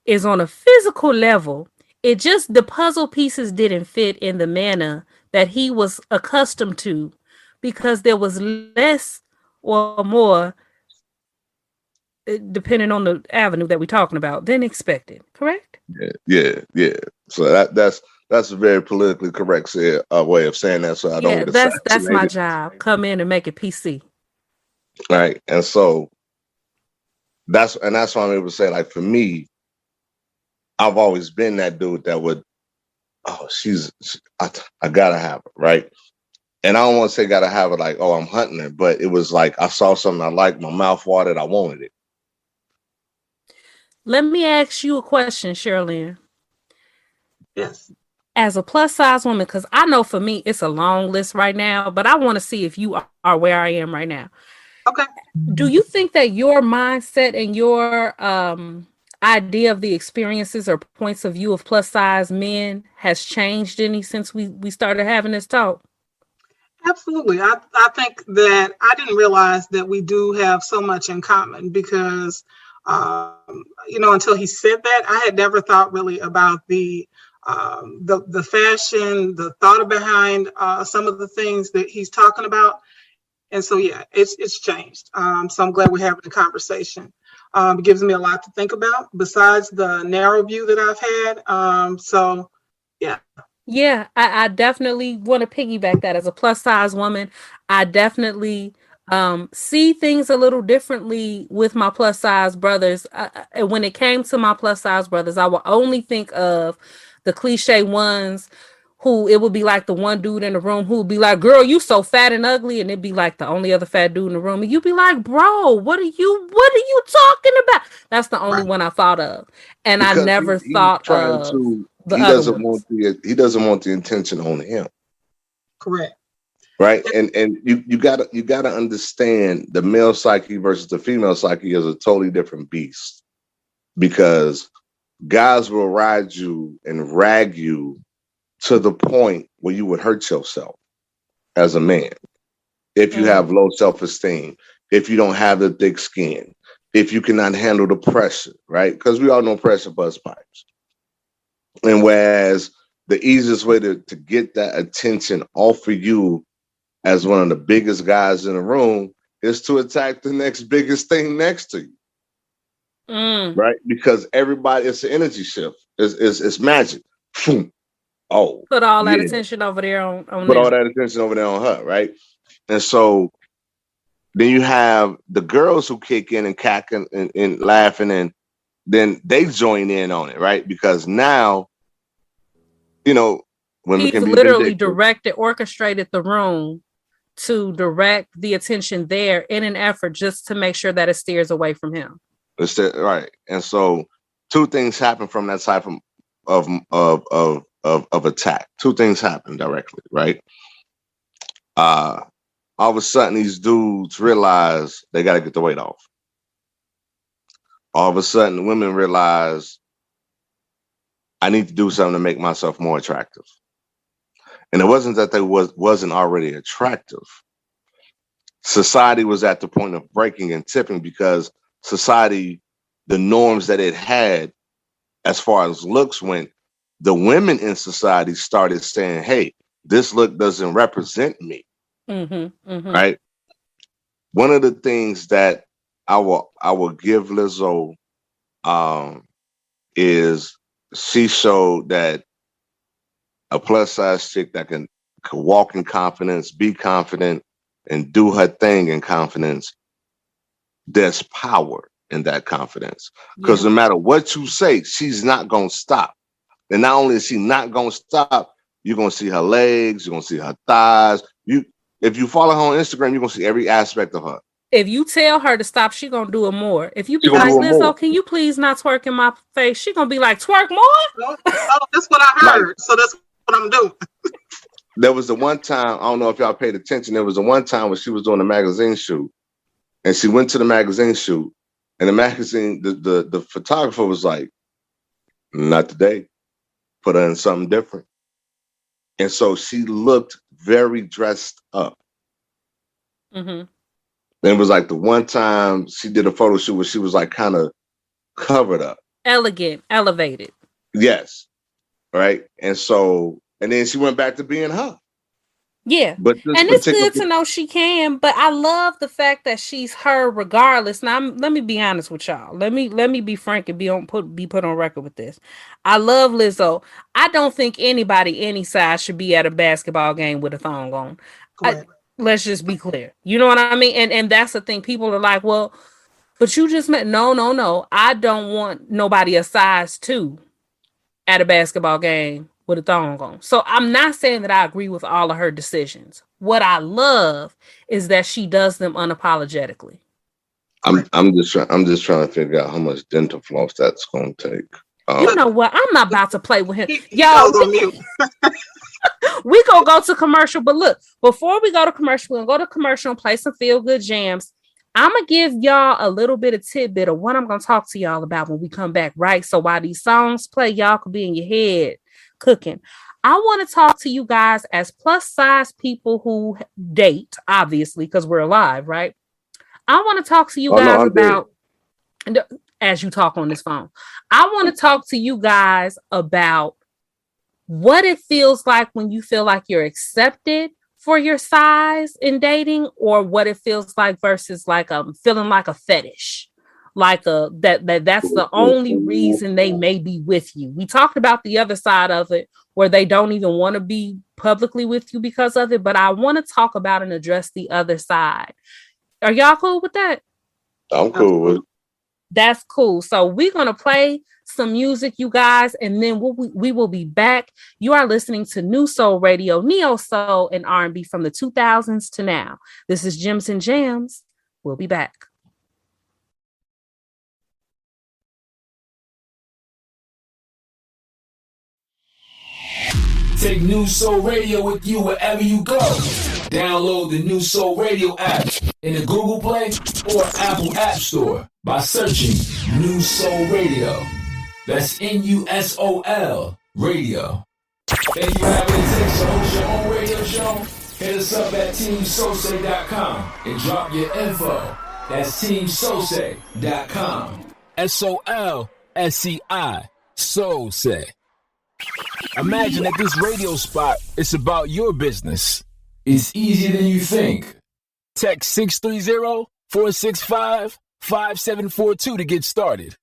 S1: is on a physical level, it just, the puzzle pieces didn't fit in the manner that he was accustomed to, because there was less or more, depending on the avenue that we're talking about, than expected. Correct?
S4: Yeah. So that's a very politically correct way of saying that. So I don't get
S1: that's my job. Come in and make it PC.
S4: Right. And so that's why I'm able to say, like, for me, I've always been that dude that would, I gotta have her, right? And I don't want to say gotta have it like, oh, I'm hunting her, but it was like I saw something I liked, my mouth watered, I wanted it.
S1: Let me ask you a question, Shirlyn.
S3: Yes.
S1: As a plus size woman, because I know for me it's a long list right now, but I want to see if you are where I am right now.
S3: Okay.
S1: Do you think that your mindset and your idea of the experiences or points of view of plus size men has changed any since we started having this talk?
S3: Absolutely. I think that I didn't realize that we do have so much in common because, until he said that, I had never thought really about the fashion, the thought behind some of the things that he's talking about. And so, yeah, it's changed. So I'm glad we're having a conversation. It gives me a lot to think about besides the narrow view that I've had. So, yeah,
S1: Yeah, I definitely want to piggyback that as a plus size woman. I definitely see things a little differently with my plus size brothers. And when it came to my plus size brothers, I will only think of the cliche ones who it would be like the one dude in the room who would be like, "Girl, you so fat and ugly," and it'd be like the only other fat dude in the room, and you'd be like, "Bro, what are you talking about?" That's the only
S3: Right.
S1: one I thought of, and I
S4: Because
S1: never
S4: he's
S1: thought
S4: trying
S1: of
S4: to.
S1: the other ones.
S4: He doesn't want the attention on him.
S3: Correct.
S4: Right. And you gotta understand the male psyche versus the female psyche is a totally different beast, because guys will ride you and rag you to the point where you would hurt yourself as a man if you have low self-esteem, if you don't have the thick skin, if you cannot handle the pressure, right? Because we all know pressure busts pipes. And whereas the easiest way to get that attention off of you as one of the biggest guys in the room is to attack the next biggest thing next to you. Right? Because everybody, it's an energy shift. It's magic. Oh,
S1: Put all that
S4: yeah.
S1: attention over there on
S4: Put all
S1: them.
S4: that attention over there on her, right? And so then you have the girls who kick in and cacking and laughing, and then they join in on it, right? Because now, women
S1: He's
S4: can be
S1: literally
S4: vindictive.
S1: orchestrated the room to direct the attention there in an effort just to make sure that it steers away from him.
S4: Right. And so two things happen from that type of attack. Two things happen directly, right? All of a sudden these dudes realize they got to get the weight off. All of a sudden women realize I need to do something to make myself more attractive. And it wasn't that they wasn't already attractive. Society was at the point of breaking and tipping, because society, the norms that it had as far as looks went, the women in society started saying, hey, this look doesn't represent me. Right. One of the things that I will give Lizzo is she showed that a plus size chick that can walk in confidence, be confident, and do her thing in confidence, there's power in that confidence. Because no matter what you say, she's not going to stop. And not only is she not going to stop, you're going to see her legs, you're going to see her thighs. If you follow her on Instagram, you're going to see every aspect of her.
S1: If you tell her to stop, she's going to do it more. If you be
S4: like,
S1: Lizzo, can you please not twerk in my face? She's going to be like, twerk more?
S3: Oh, that's what I heard. So that's what I'm doing.
S4: There was the one time, I don't know if y'all paid attention, there was the one time when she was doing a magazine shoot, and she went to the magazine shoot, and the magazine, the photographer was like, not today. Put her in something different. And so she looked very dressed up. And it was like the one time she did a photo shoot where she was like kind of covered up.
S1: Elegant, elevated.
S4: Yes. Right. And then she went back to being her.
S1: Yeah.
S4: But
S1: and it's good to know she can, but I love the fact that she's her regardless. Now, let me be honest with y'all. Let me be frank and be put on record with this. I love Lizzo. I don't think anybody any size should be at a basketball game with a thong on. Let's just be clear. You know what I mean? And that's the thing. People are like, well, but you just met. No. I don't want nobody a size 2 at a basketball game with a thong on. So I'm not saying that I agree with all of her decisions. What I love is that she does them unapologetically.
S4: I'm just trying to figure out how much dental floss that's going to take.
S1: You know what? I'm not about to play with him. Y'all, we gonna go to commercial, but look, before we go to commercial, we're gonna go to commercial and play some feel good jams. I'm gonna give y'all a little bit of tidbit of what I'm gonna talk to y'all about when we come back, right? So while these songs play, y'all could be in your head cooking. I want to talk to you guys as plus size people who date, obviously, because we're alive, right? I want to talk to you guys about, as you talk on this phone, I want to talk to you guys about what it feels like when you feel like you're accepted for your size in dating, or what it feels like versus like feeling like a fetish, like that's the only reason they may be with you. We talked about the other side of it where they don't even want to be publicly with you because of it, but I want to talk about and address the other side. Are y'all cool with that?
S4: I'm cool with it.
S1: That's cool. So we're going to play some music, you guys, and then we will be back. You are listening to NuSol Radio, Neo Soul and R&B from the 2000s to now. This is Gems and Jams. We'll be back.
S2: Take NuSol Radio with you wherever you go. Download the NuSol Radio app in the Google Play or Apple App Store by searching NuSol Radio. That's NuSol Radio. Thank you for having the takes to host your own radio show. Hit us up at teamsose.com and drop your info. That's teamsose.com. SOLSCI. Sose. Imagine that this radio spot is about your business. It's easier than you think. Text 630-465-5742 to get started.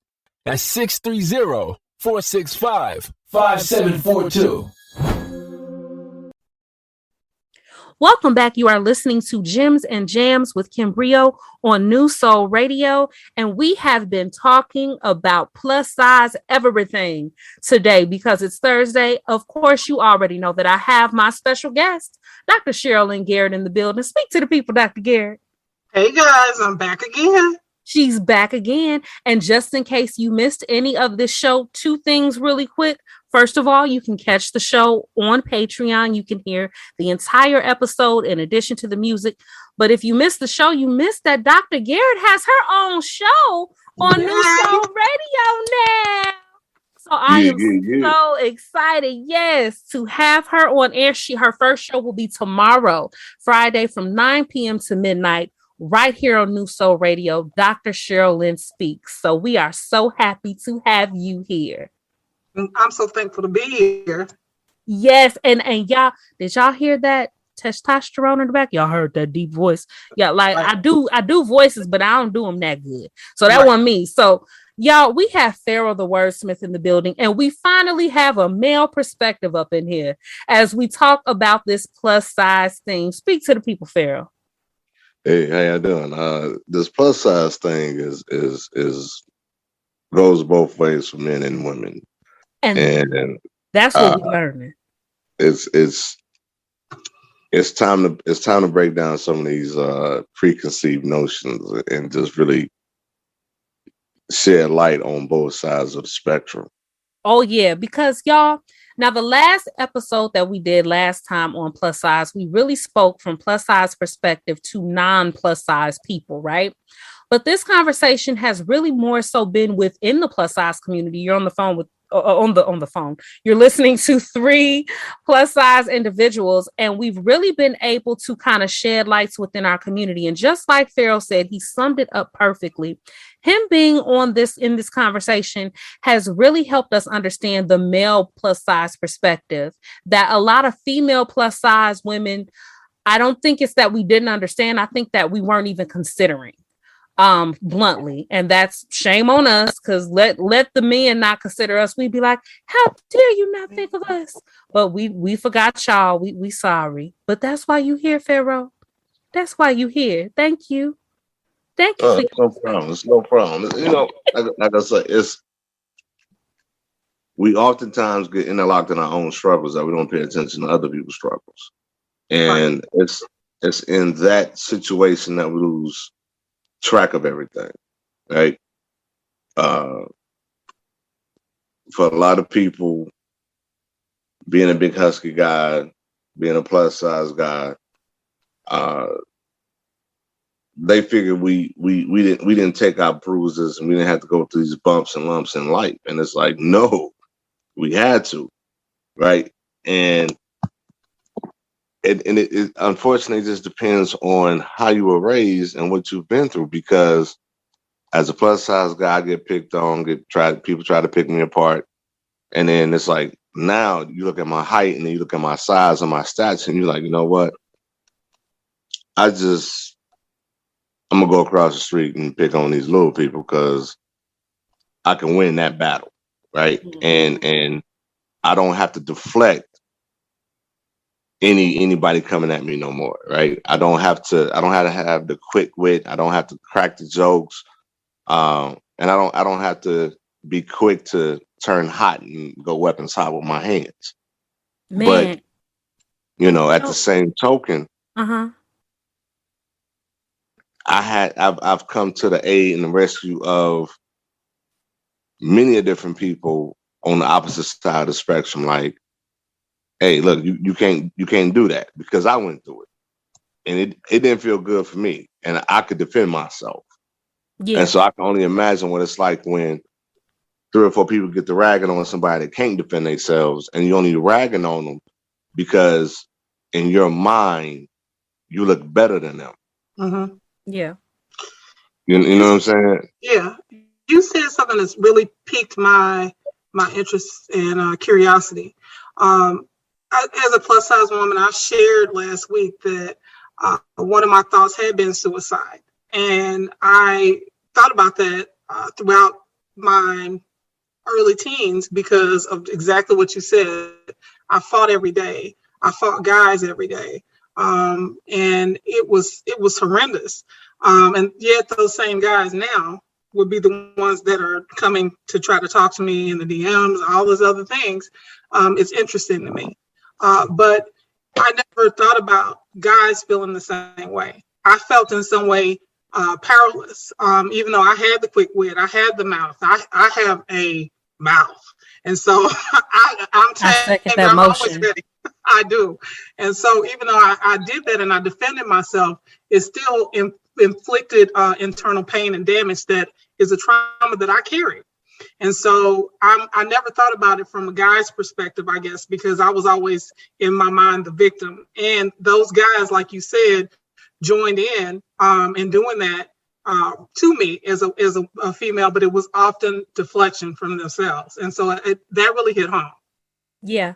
S2: That's 630-465-5742.
S1: Welcome back. You are listening to Gems and Jams with Kim Brio on NuSol Radio, and we have been talking about plus size everything today because it's Thursday. Of course, you already know that I have my special guest, Dr. Shirlyn Garrett, in the building. Speak to the people, Dr. Garrett.
S3: Hey guys, I'm back again.
S1: She's back again. And just in case you missed any of this show, two things really quick. First of all, you can catch the show on Patreon. You can hear the entire episode in addition to the music. But if you missed the show, you missed that Dr. Garrett has her own show on NuSol Radio now. So I am so excited, yes, to have her on air. Her first show will be tomorrow, Friday from 9 p.m. to midnight, right here on NuSol Radio. Dr. Shirlyn Speaks. So we are so happy to have you here.
S3: I'm so thankful to be here.
S1: Yes, and y'all, did y'all hear that testosterone in the back? Y'all heard that deep voice? Yeah, like right. I do voices, but I don't do them that good. So that wasn't me. So y'all, we have Pharaoh the Wordsmith in the building, and we finally have a male perspective up in here as we talk about this plus size thing. Speak to the people, Pharaoh.
S4: Hey, how y'all doing? This plus size thing is goes both ways for men and women. And
S1: that's what we're learning.
S4: It's time to break down some of these preconceived notions and just really shed light on both sides of the spectrum.
S1: Oh yeah, because y'all, now the last episode that we did last time on plus size, we really spoke from plus size perspective to non-plus size people, right? But this conversation has really more so been within the plus size community. You're on the phone with on the phone. You're listening to 3 plus size individuals, and we've really been able to kind of shed lights within our community. And just like Pharaoh said, he summed it up perfectly. Him being on this in this conversation has really helped us understand the male plus size perspective that a lot of female plus size women, I don't think it's that we didn't understand. I think that we weren't even considering. Bluntly, and that's shame on us, because let the men not consider us. We'd be like, how dare you not think of us? But we forgot y'all. We sorry, but that's why you here, Pharaoh. That's why you here. Thank you.
S4: No problem. It's no problem. You know, like I said, we oftentimes get interlocked in our own struggles that we don't pay attention to other people's struggles, and it's in that situation that we lose track of everything, right? For a lot of people, being a big husky guy, being a plus size guy, they figured we didn't take our bruises and we didn't have to go through these bumps and lumps in life. And it's like, no, we had to, right? And it unfortunately just depends on how you were raised and what you've been through. Because as a plus size guy, I get picked on, people try to pick me apart, and then it's like now you look at my height and then you look at my size and my stats, and you're like, you know what? I I'm gonna go across the street and pick on these little people because I can win that battle, right?
S1: Mm-hmm.
S4: And I don't have to deflect anybody coming at me no more, right? I don't have to have the quick wit. I don't have to crack the jokes. And I don't have to be quick to turn hot and go weapons hot with my hands.
S1: Man.
S4: But at the same token,
S1: Uh-huh.
S4: I've come to the aid and the rescue of many different people on the opposite side of the spectrum. Like, hey, look, you can't do that, because I went through it, and it didn't feel good for me, and I could defend myself.
S1: Yeah.
S4: And so I can only imagine what it's like when 3 or 4 people get to ragging on somebody that can't defend themselves, and you only ragging on them because in your mind you look better than them.
S3: Mm-hmm.
S1: Yeah.
S4: You know what I'm saying?
S3: Yeah. You said something that's really piqued my interest and curiosity. As a plus size woman, I shared last week that one of my thoughts had been suicide. And I thought about that throughout my early teens because of exactly what you said. I fought every day. I fought guys every day. And it was horrendous. And yet those same guys now would be the ones that are coming to try to talk to me in the DMs, all those other things. It's interesting to me. But I never thought about guys feeling the same way. I felt in some way powerless, even though I had the quick wit, I had the mouth. I have a mouth. And so I'm
S1: second that
S3: always
S1: motion.
S3: ready. I do. And so even though I did that and I defended myself, it still inflicted internal pain and damage that is a trauma that I carry. And so I never thought about it from a guy's perspective, I guess, because I was always in my mind the victim. And those guys, like you said, joined in doing that to me as a female, but it was often deflection from themselves. And so that really hit home.
S1: Yeah.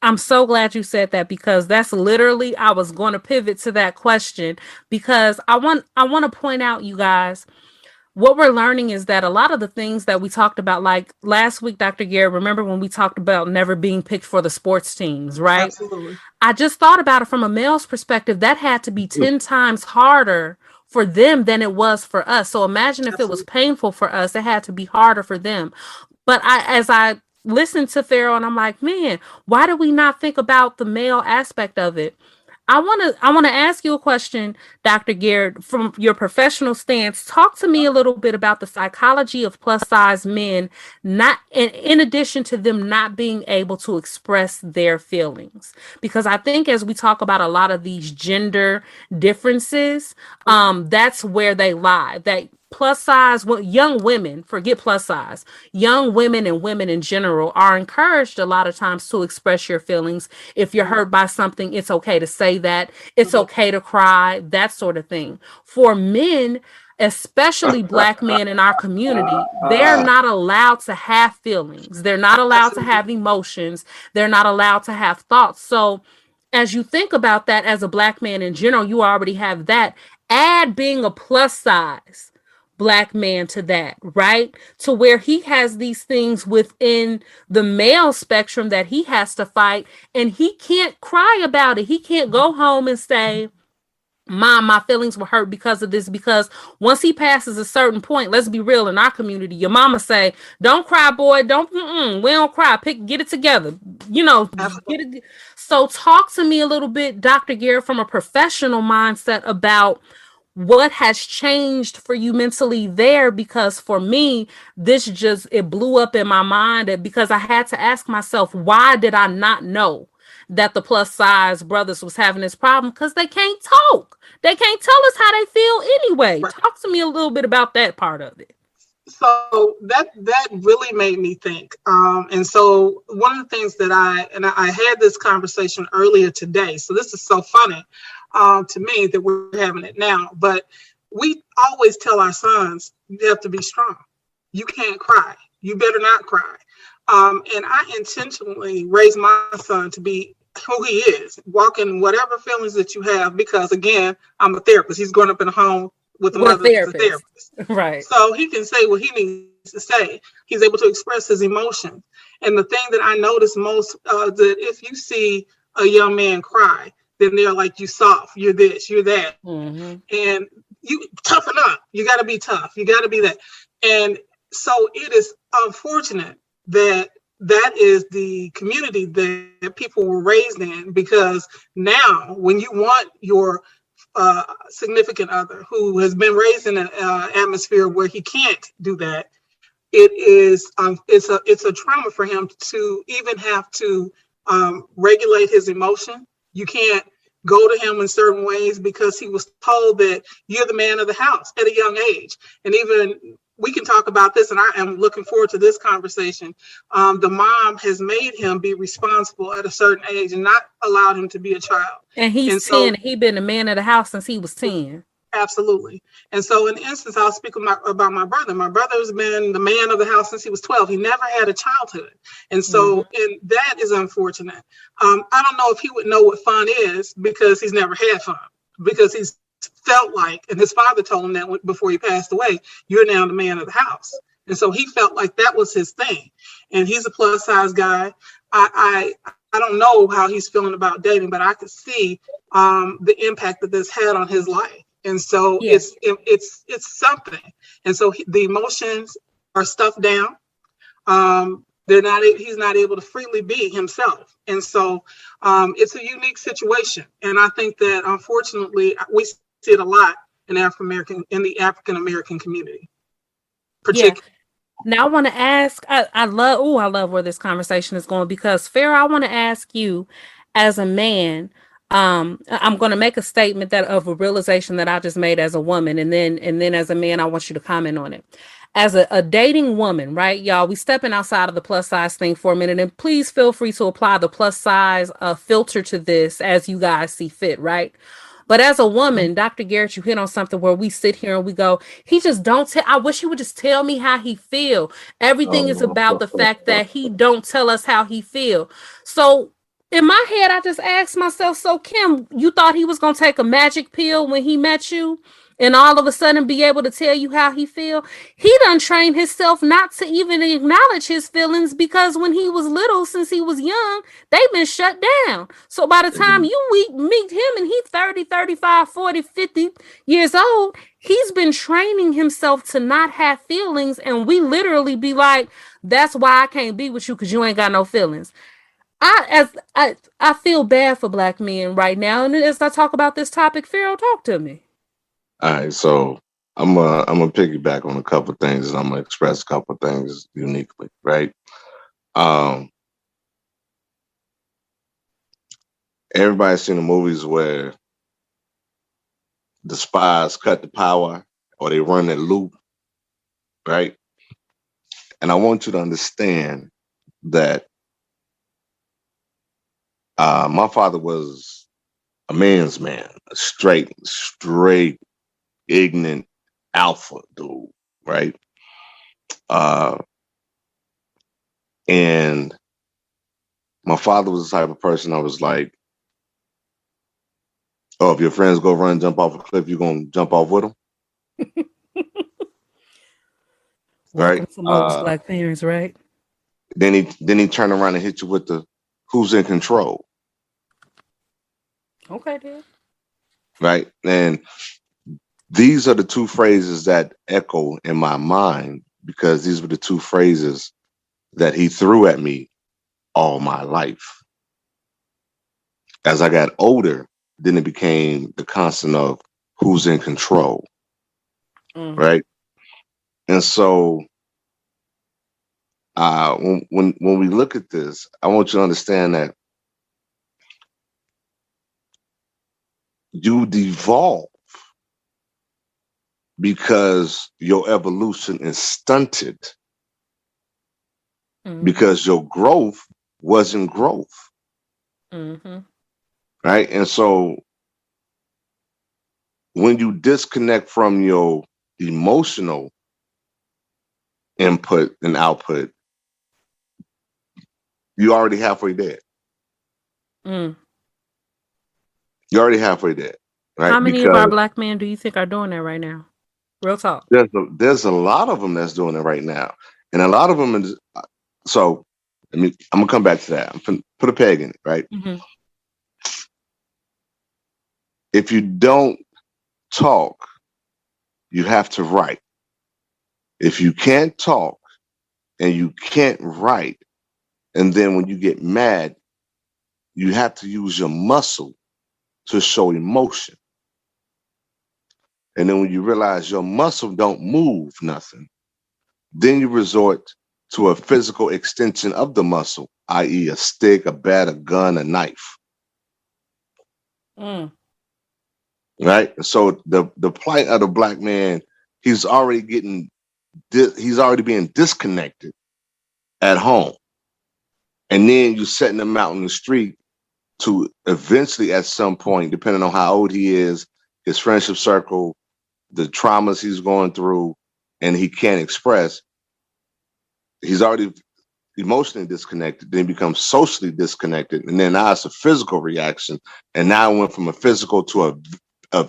S1: I'm so glad you said that, because that's literally, I was going to pivot to that question, because I want to point out, you guys, what we're learning is that a lot of the things that we talked about, like last week, Dr. Garrett, remember when we talked about never being picked for the sports teams, right?
S3: Absolutely.
S1: I just thought about it from a male's perspective. That had to be 10 times harder for them than it was for us. So imagine if it was painful for us, it had to be harder for them. But as I listened to Pharaoh, and I'm like, man, why do we not think about the male aspect of it? I want to ask you a question, Dr. Garrett, from your professional stance. Talk to me a little bit about the psychology of plus size men, not in addition to them not being able to express their feelings. Because I think as we talk about a lot of these gender differences, that's where they lie. That plus size, young women, forget plus size, young women and women in general are encouraged a lot of times to express your feelings. If you're hurt by something, it's okay to say that. It's okay to cry, that sort of thing. For men, especially Black men in our community, they're not allowed to have feelings. They're not allowed to have emotions. They're not allowed to have thoughts. So as you think about that as a Black man in general, you already have that. Add being a plus size Black man to that, right? To where he has these things within the male spectrum that he has to fight, and he can't cry about it. He can't go home and say, Mom, my feelings were hurt because of this. Because once he passes a certain point, let's be real, in our community, your mama say, don't cry, boy. We don't cry. Get it together. Get it. So talk to me a little bit, Dr. Garrett, from a professional mindset about what has changed for you mentally there. Because for me, it blew up in my mind, because I had to ask myself, why did I not know that the plus size brothers was having this problem? Because they can't talk. They can't tell us how they feel anyway.
S3: Right.
S1: Talk to me a little bit about that part of it.
S3: So that really made me think. And so one of the things that I had this conversation earlier today. So this is so funny to me that we're having it now. But we always tell our sons, you have to be strong. You can't cry. You better not cry. And I intentionally raised my son to be who he is, walk in whatever feelings that you have, because again, I'm a therapist. He's growing up in a home with the
S1: With a
S3: mother, the
S1: therapist.
S3: therapist.
S1: Right.
S3: So he can say what he needs to say. He's able to express his emotions. And the thing that I notice most, that if you see a young man cry, then they're like, you soft, you're this, you're that.
S1: Mm-hmm.
S3: And you toughen up. You got to be tough. You got to be that. And so it is unfortunate that that is the community that people were raised in, because now when you want your significant other who has been raised in an atmosphere where he can't do that, it is it's a trauma for him to even have to regulate his emotion. You can't go to him in certain ways because he was told that you're the man of the house at a young age. And even we can talk about this, and I am looking forward to this conversation. The mom has made him be responsible at a certain age and not allowed him to be a child.
S1: And he's 10. He been a man of the house since he was 10.
S3: Absolutely. And so in instance, I'll speak about my brother. My brother's been the man of the house since he was 12. He never had a childhood. And so and that is unfortunate. I don't know if he would know what fun is because he's never had fun, because he's felt like, and his father told him that before he passed away, you're now the man of the house. And so he felt like that was his thing. And he's a plus size guy. I don't know how he's feeling about dating, but I could see the impact that this had on his life. And so it's something. And so the emotions are stuffed down. He's not able to freely be himself. And so it's a unique situation. And I think that unfortunately we see it a lot in the African American community. Particularly.
S1: Yeah. Now I want to ask, I love where this conversation is going, because Pharaoh, I want to ask you as a man, I'm going to make a statement that of a realization that I just made as a woman. And then as a man, I want you to comment on it. As a dating woman, right, y'all, we stepping outside of the plus size thing for a minute, and please feel free to apply the plus size filter to this as you guys see fit, right? But as a woman, Dr. Garrett, you hit on something where we sit here and we go, he just don't tell. I wish he would just tell me how he feel. Everything is about the fact that he don't tell us how he feel. So in my head, I just asked myself, so Kim, you thought he was going to take a magic pill when he met you and all of a sudden be able to tell you how he feel? He done trained himself not to even acknowledge his feelings, because when he was little, since he was young, they've been shut down. So by the time you meet him and he's 30, 35, 40, 50 years old, he's been training himself to not have feelings. And we literally be like, that's why I can't be with you, because you ain't got no feelings. I feel bad for Black men right now. And as I talk about this topic, Pharaoh, talk to me.
S4: All right, so I'm gonna piggyback on a couple of things, and I'm gonna express a couple of things uniquely, right? Everybody's seen the movies where the spies cut the power or they run that loop, right? And I want you to understand that my father was a man's man, a straight, ignorant alpha dude, right? And my father was the type of person I was like, oh, if your friends go run and jump off a cliff, you're going to jump off with them?
S1: Welcome
S4: right?
S1: to most Black parents, right?
S4: Then he turned around and hit you with the who's in control.
S1: Okay, dude.
S4: Right? And these are the two phrases that echo in my mind, because these were the two phrases that he threw at me all my life. As I got older, then it became the constant of who's in control. Right? And so when we look at this, I want you to understand that you devolve because your evolution is stunted, because your growth wasn't growth. Right? And so when you disconnect from your emotional input and output, you're already halfway there. You're already halfway there. right?
S1: How many of our
S4: Because
S1: black men do you think are doing that right now? Real talk.
S4: there's a lot of them that's doing it right now, and a lot of them is so. I'm gonna come back to that. I'm gonna put a peg in it, right?
S1: Mm-hmm.
S4: If you don't talk, you have to write. If you can't talk and you can't write, and then when you get mad, you have to use your muscle to show emotion. And then when you realize your muscle don't move nothing, then you resort to a physical extension of the muscle, i.e. a stick, a bat, a gun, a knife.
S1: Mm.
S4: Right? So the plight of the black man, he's already being disconnected at home. And then you're setting him out in the street to eventually at some point, depending on how old he is, his friendship circle, the traumas he's going through, and he can't express, he's already emotionally disconnected, then becomes socially disconnected, and then now it's a physical reaction, and now it went from a physical to a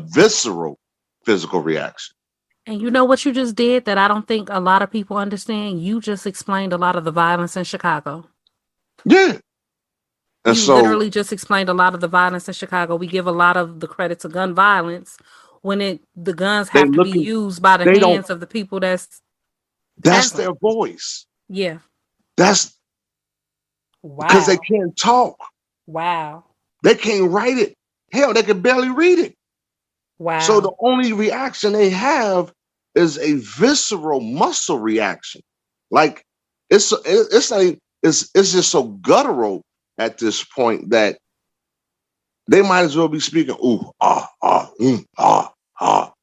S4: visceral physical reaction.
S1: And you know what you just did that I don't think a lot of people understand? You just explained a lot of the violence in Chicago.
S4: Yeah. And
S1: you literally just explained a lot of the violence in Chicago. We give a lot of the credit to gun violence when the guns have to be used by the hands of the people that's
S4: their voice.
S1: Yeah.
S4: That's because they can't talk.
S1: Wow.
S4: They can't write it. Hell, they can barely read it.
S1: Wow.
S4: So the only reaction they have is a visceral muscle reaction. Like it's just so guttural at this point that they might as well be speaking
S1: and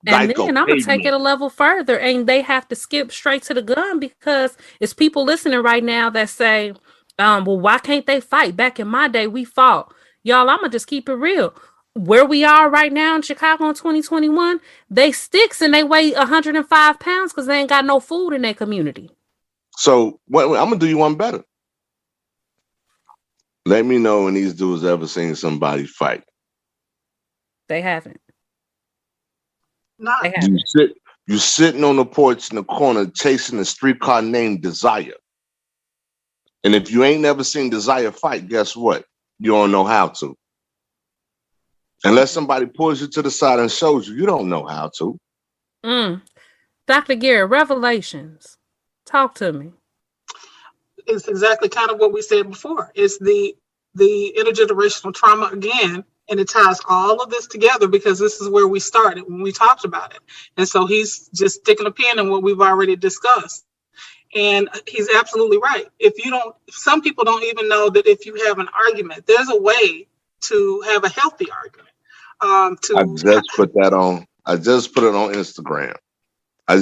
S1: then I'm gonna take it a level further, and they have to skip straight to the gun because it's people listening right now that say, well, why can't they fight? Back in my day, we fought. Y'all, I'm gonna just keep it real. Where we are right now in Chicago in 2021, they sticks and they weigh 105 pounds because they ain't got no food in their community.
S4: So I'm gonna do you one better. Let me know when these dudes ever seen somebody fight.
S1: They haven't.
S3: Not.
S4: You sitting on the porch in the corner chasing a streetcar named Desire. And if you ain't never seen Desire fight, guess what? You don't know how to. Unless somebody pulls you to the side and shows you, you don't know how to.
S1: Dr. Garrett, revelations. Talk to me.
S3: It's exactly kind of what we said before. It's the intergenerational trauma again, and it ties all of this together because this is where we started when we talked about it. And so he's just sticking a pin in what we've already discussed. And he's absolutely right. Some people don't even know that if you have an argument, there's a way to have a healthy argument. I just put it on Instagram. I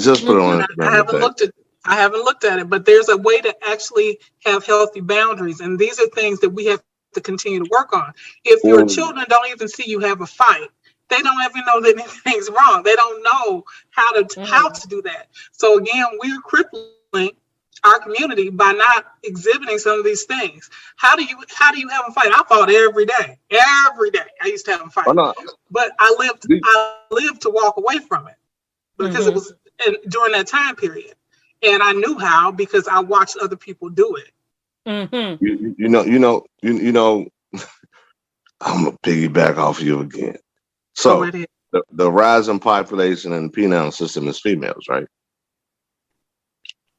S3: haven't looked at it, but there's a way to actually have healthy boundaries. And these are things that we have to continue to work on. If your children don't even see you have a fight, they don't even know that anything's wrong. They don't know how to do that. So again, we're crippling our community by not exhibiting some of these things. How do you have a fight? I fought every day. Every day I used to have a fight. But I lived to walk away from it because it was during that time period. And I knew how because I watched other people do it. You know, I'm gonna piggyback off you again. So the rising population in the penal system is females, right?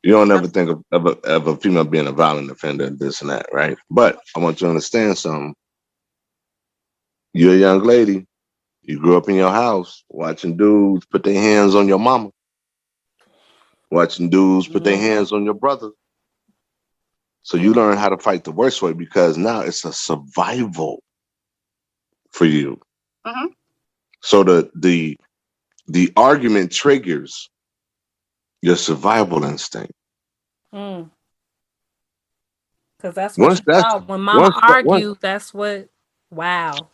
S3: You don't ever think of a female being a violent offender, this and that, right? But I want you to understand something. You're a young lady. You grew up in your house watching dudes put their hands on your mama, watching dudes put their hands on your brother. So you learn how to fight the worst way because now it's a survival for you. So the argument triggers your survival instinct.
S1: Because that's what you thought. When mama argued, that's what, wow.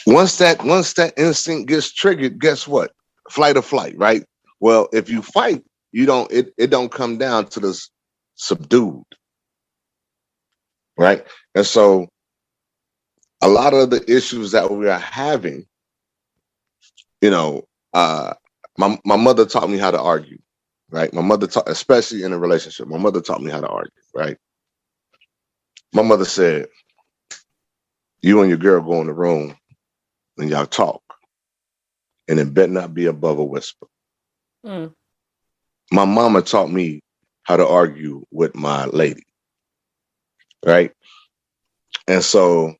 S4: Once that instinct gets triggered, guess what? Flight or flight, right? Well, if you fight, it don't come down to this subdued. Right? And so a lot of the issues that we are having You know, my mother taught me how to argue, right? My mother taught, especially in a relationship, my mother taught me how to argue, right? My mother said, you and your girl go in the room and y'all talk, and it better not be above a whisper.
S1: Mm.
S4: My mama taught me how to argue with my lady, right? And so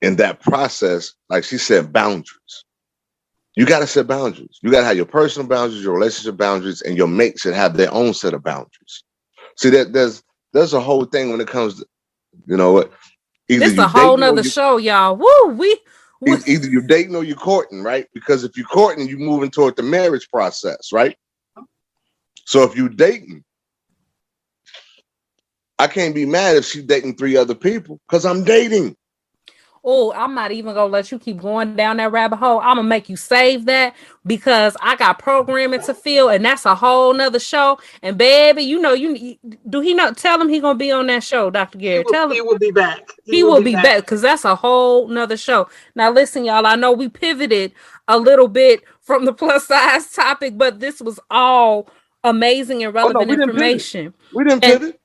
S4: in that process, like she said, boundaries. You got to set boundaries. You got to have your personal boundaries, your relationship boundaries, and your mate should have their own set of boundaries. See, that there's a whole thing when it comes to, you know what, either
S1: This
S4: you
S1: a whole
S4: dating or
S1: nother
S4: you
S1: show, y'all. Woo,
S4: either you're dating or you're courting, right? Because if you're courting, you're moving toward the marriage process, right? So if you're dating, I can't be mad if she's dating 3 other people because I'm dating.
S1: Oh, I'm not even gonna let you keep going down that rabbit hole. I'm gonna make you save that because I got programming to fill, and that's a whole nother show. And baby, you know, do he not tell him he gonna be on that show, Dr.
S3: He
S1: Garrett?
S3: will,
S1: Tell him
S3: he will be back. He
S1: he
S3: will
S1: will
S3: be
S1: be
S3: back.
S1: back because that's a whole nother show. Now, listen, y'all. I know we pivoted a little bit from the plus size topic, but this was all amazing and
S4: Oh no,
S1: relevant
S4: we didn't pivot.
S1: information.
S4: We didn't
S1: And
S4: pivot.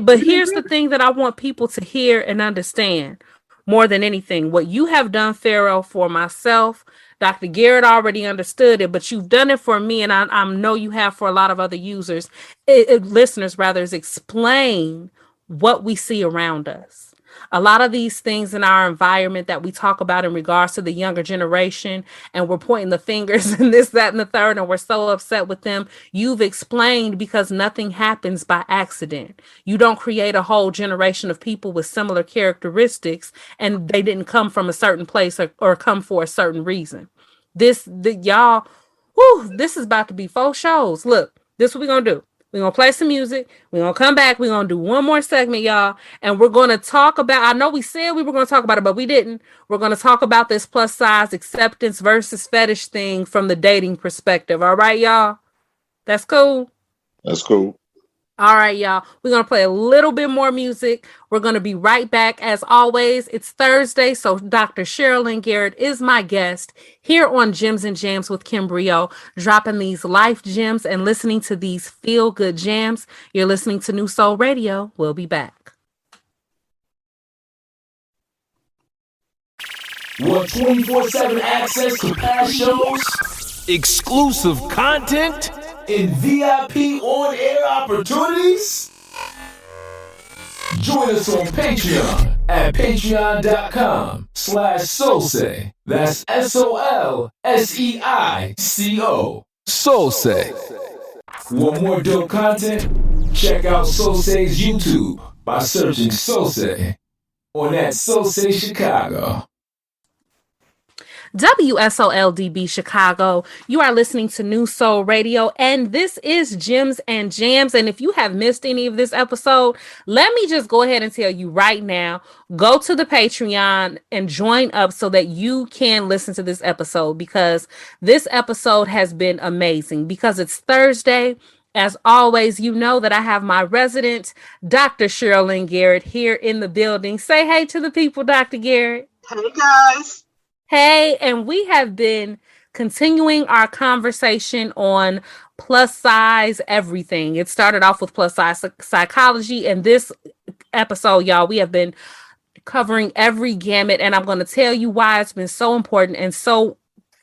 S1: but
S4: We didn't
S1: here's the
S4: pivot.
S1: thing that I want people to hear and understand more than anything. What you have done, Pharaoh, for myself, Dr. Garrett already understood it, but you've done it for me, and I know you have for a lot of other users, listeners rather, is explain what we see around us. A lot of these things in our environment that we talk about in regards to the younger generation, and we're pointing the fingers and this, that, and the third, and we're so upset with them. You've explained because nothing happens by accident. You don't create a whole generation of people with similar characteristics and they didn't come from a certain place or come for a certain reason. Y'all, whoo, this is about to be 4 shows. Look, this is what we're going to do. We're going to play some music. We're going to come back. We're going to do one more segment, y'all. And we're going to talk about, I know we said we were going to talk about it, but we didn't. We're going to talk about this plus size acceptance versus fetish thing from the dating perspective. All right, y'all? That's cool.
S4: That's cool.
S1: All right, y'all. We're going to play a little bit more music. We're going to be right back. As always, it's Thursday, so Dr. Shirlyn Garrett is my guest here on Gems and Jams with Kim Brio, dropping these life gems and listening to these feel-good jams. You're listening to NuSol Radio. We'll be back.
S2: Want 24/7 access to past shows, exclusive content, and VIP on-air opportunities? Join us on Patreon at patreon.com/Solsei. That's SOLSEICO. Solsei. Want more dope content? Check out Solsei's YouTube by searching Solsei on that Solsei Chicago.
S1: WSOLDB Chicago. You are listening to NuSol Radio, and this is Gems and Jams. And if you have missed any of this episode, let me just go ahead and tell you right now, go to the Patreon and join up so that you can listen to this episode, because this episode has been amazing. Because it's Thursday. As always, you know that I have my resident, Dr. Shirlyn Garrett, here in the building. Say hey to the people, Dr. Garrett.
S3: Hey guys.
S1: Hey, and we have been continuing our conversation on plus size everything. It started off with plus size psychology, and this episode, y'all, we have been covering every gamut, and I'm going to tell you why it's been so important and so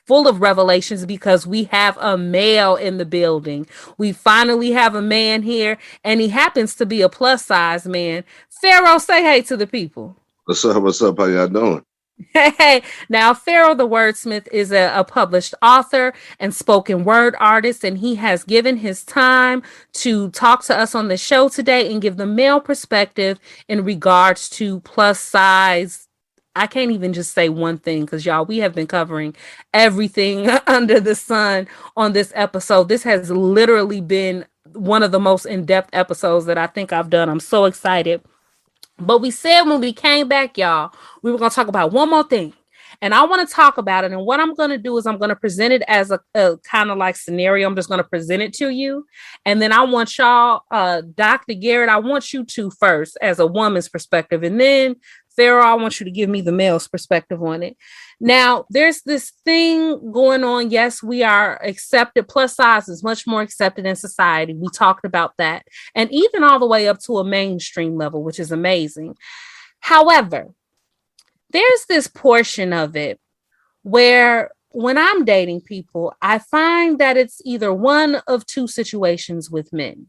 S1: full of revelations, because we have a male in the building. We finally have a man here, and he happens to be a plus size man. Pharaoh, say hey to the people.
S4: What's up? What's up? How y'all doing?
S1: Hey, now Pharaoh the Wordsmith is a published author and spoken word artist, and he has given his time to talk to us on the show today and give the male perspective in regards to plus size. I can't even just say one thing, because y'all, we have been covering everything under the sun on this episode. This has literally been one of the most in-depth episodes that I think I've done. I'm so excited. But we said when we came back, y'all, we were going to talk about one more thing. And I want to talk about it. And what I'm going to do is I'm going to present it as a kind of like scenario. I'm just going to present it to you. And then I want y'all, Dr. Garrett, I want you to first as a woman's perspective. And then Pharaoh, I want you to give me the male's perspective on it. Now, there's this thing going on. Yes, we are accepted. Plus size is much more accepted in society. We talked about that. And even all the way up to a mainstream level, which is amazing. However, there's this portion of it where when I'm dating people, I find that it's either one of two situations with men.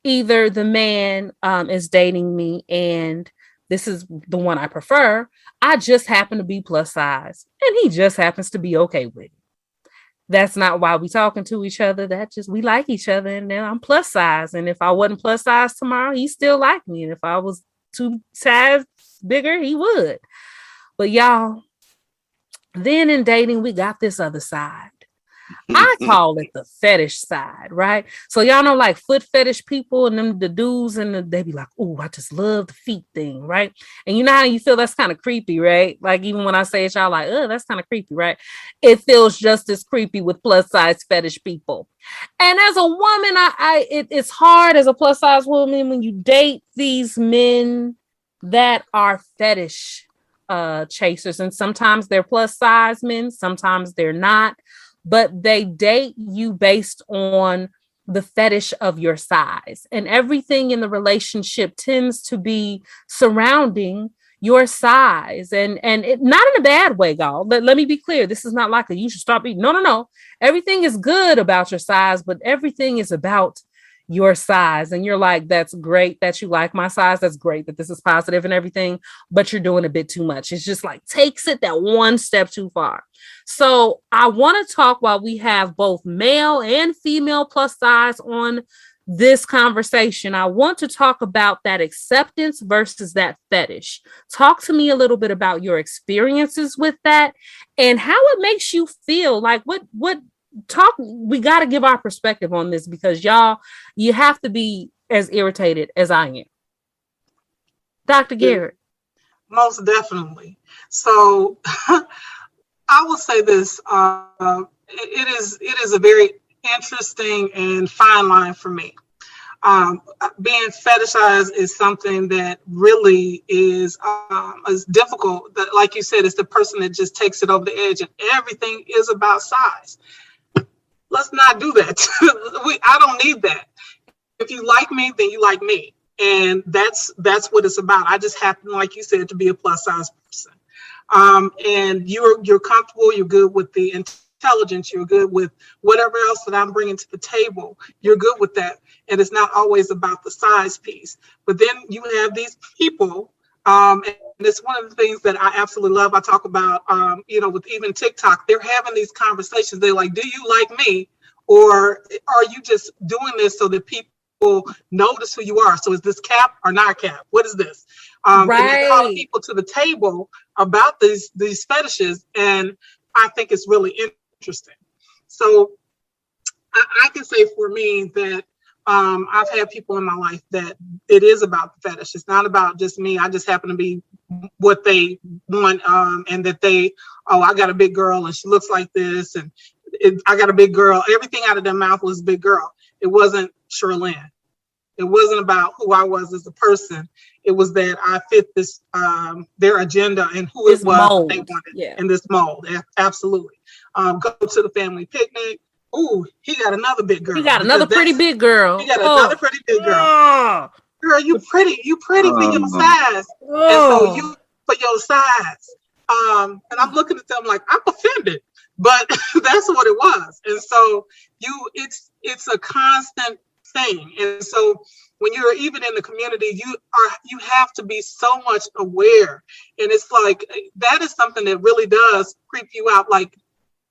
S1: Either the man is dating me and this is the one I prefer. I just happen to be plus size and he just happens to be okay with it. That's not why we talking to each other. That just, we like each other and then I'm plus size. And if I wasn't plus size tomorrow, he still like me. And if I was 2 size bigger, he would. But y'all, then in dating, we got this other side. I call it the fetish side, right? So y'all know like foot fetish people and them the dudes and they be like, oh, I just love the feet thing, right? And you know how you feel that's kind of creepy, right? Like even when I say it, y'all like, oh, that's kind of creepy, right? It feels just as creepy with plus size fetish people. And as a woman, it's hard as a plus size woman when you date these men that are fetish chasers, and sometimes they're plus size men, sometimes they're not. But they date you based on the fetish of your size. And everything in the relationship tends to be surrounding your size. And it, not in a bad way, y'all. Let me be clear. This is not like you should stop eating. No. Everything is good about your size, but everything is about your size. And you're like, that's great that you like my size. That's great that this is positive and everything, but you're doing a bit too much. It's just like takes it that one step too far. So I want to talk while we have both male and female plus size on this conversation. I want to talk about that acceptance versus that fetish. Talk to me a little bit about your experiences with that and how it makes you feel. Like what talk, we got to give our perspective on this because y'all, you have to be as irritated as I am. Dr. Garrett.
S3: Most definitely. So I will say this, it is a very interesting and fine line for me. Being fetishized is something that really is difficult. That, like you said, it's the person that just takes it over the edge and everything is about size. Let's not do that. I don't need that. If you like me, then you like me. And that's what it's about. I just happen, like you said, to be a plus size person. And you're comfortable, you're good with the intelligence, you're good with whatever else that I'm bringing to the table. You're good with that. And it's not always about the size piece. But then you have these people, and it's one of the things that I absolutely love. I talk about, with even TikTok, they're having these conversations. They're like, do you like me? Or are you just doing this so that people notice who you are? So is this cap or not cap? What is this? Right. And they call people to the table about these fetishes. And I think it's really interesting. So I can say for me that I've had people in my life that it is about the fetish. It's not about just me. I just happen to be what they want, and that I got a big girl and she looks like this, and I got a big girl. Everything out of their mouth was big girl. It wasn't Shirlyn. It wasn't about who I was as a person. It was that I fit this their agenda and who it was that they wanted in this mold. Absolutely. Go to the family picnic. Ooh, he got another big girl.
S1: He got another pretty big girl.
S3: He got another pretty big girl. Girl, you pretty. You pretty for your size. And so you for your size. And I'm looking at them like I'm offended, but that's what it was. And so it's a constant thing. And so when you're even in the community, you have to be so much aware. And it's like that is something that really does creep you out. Like,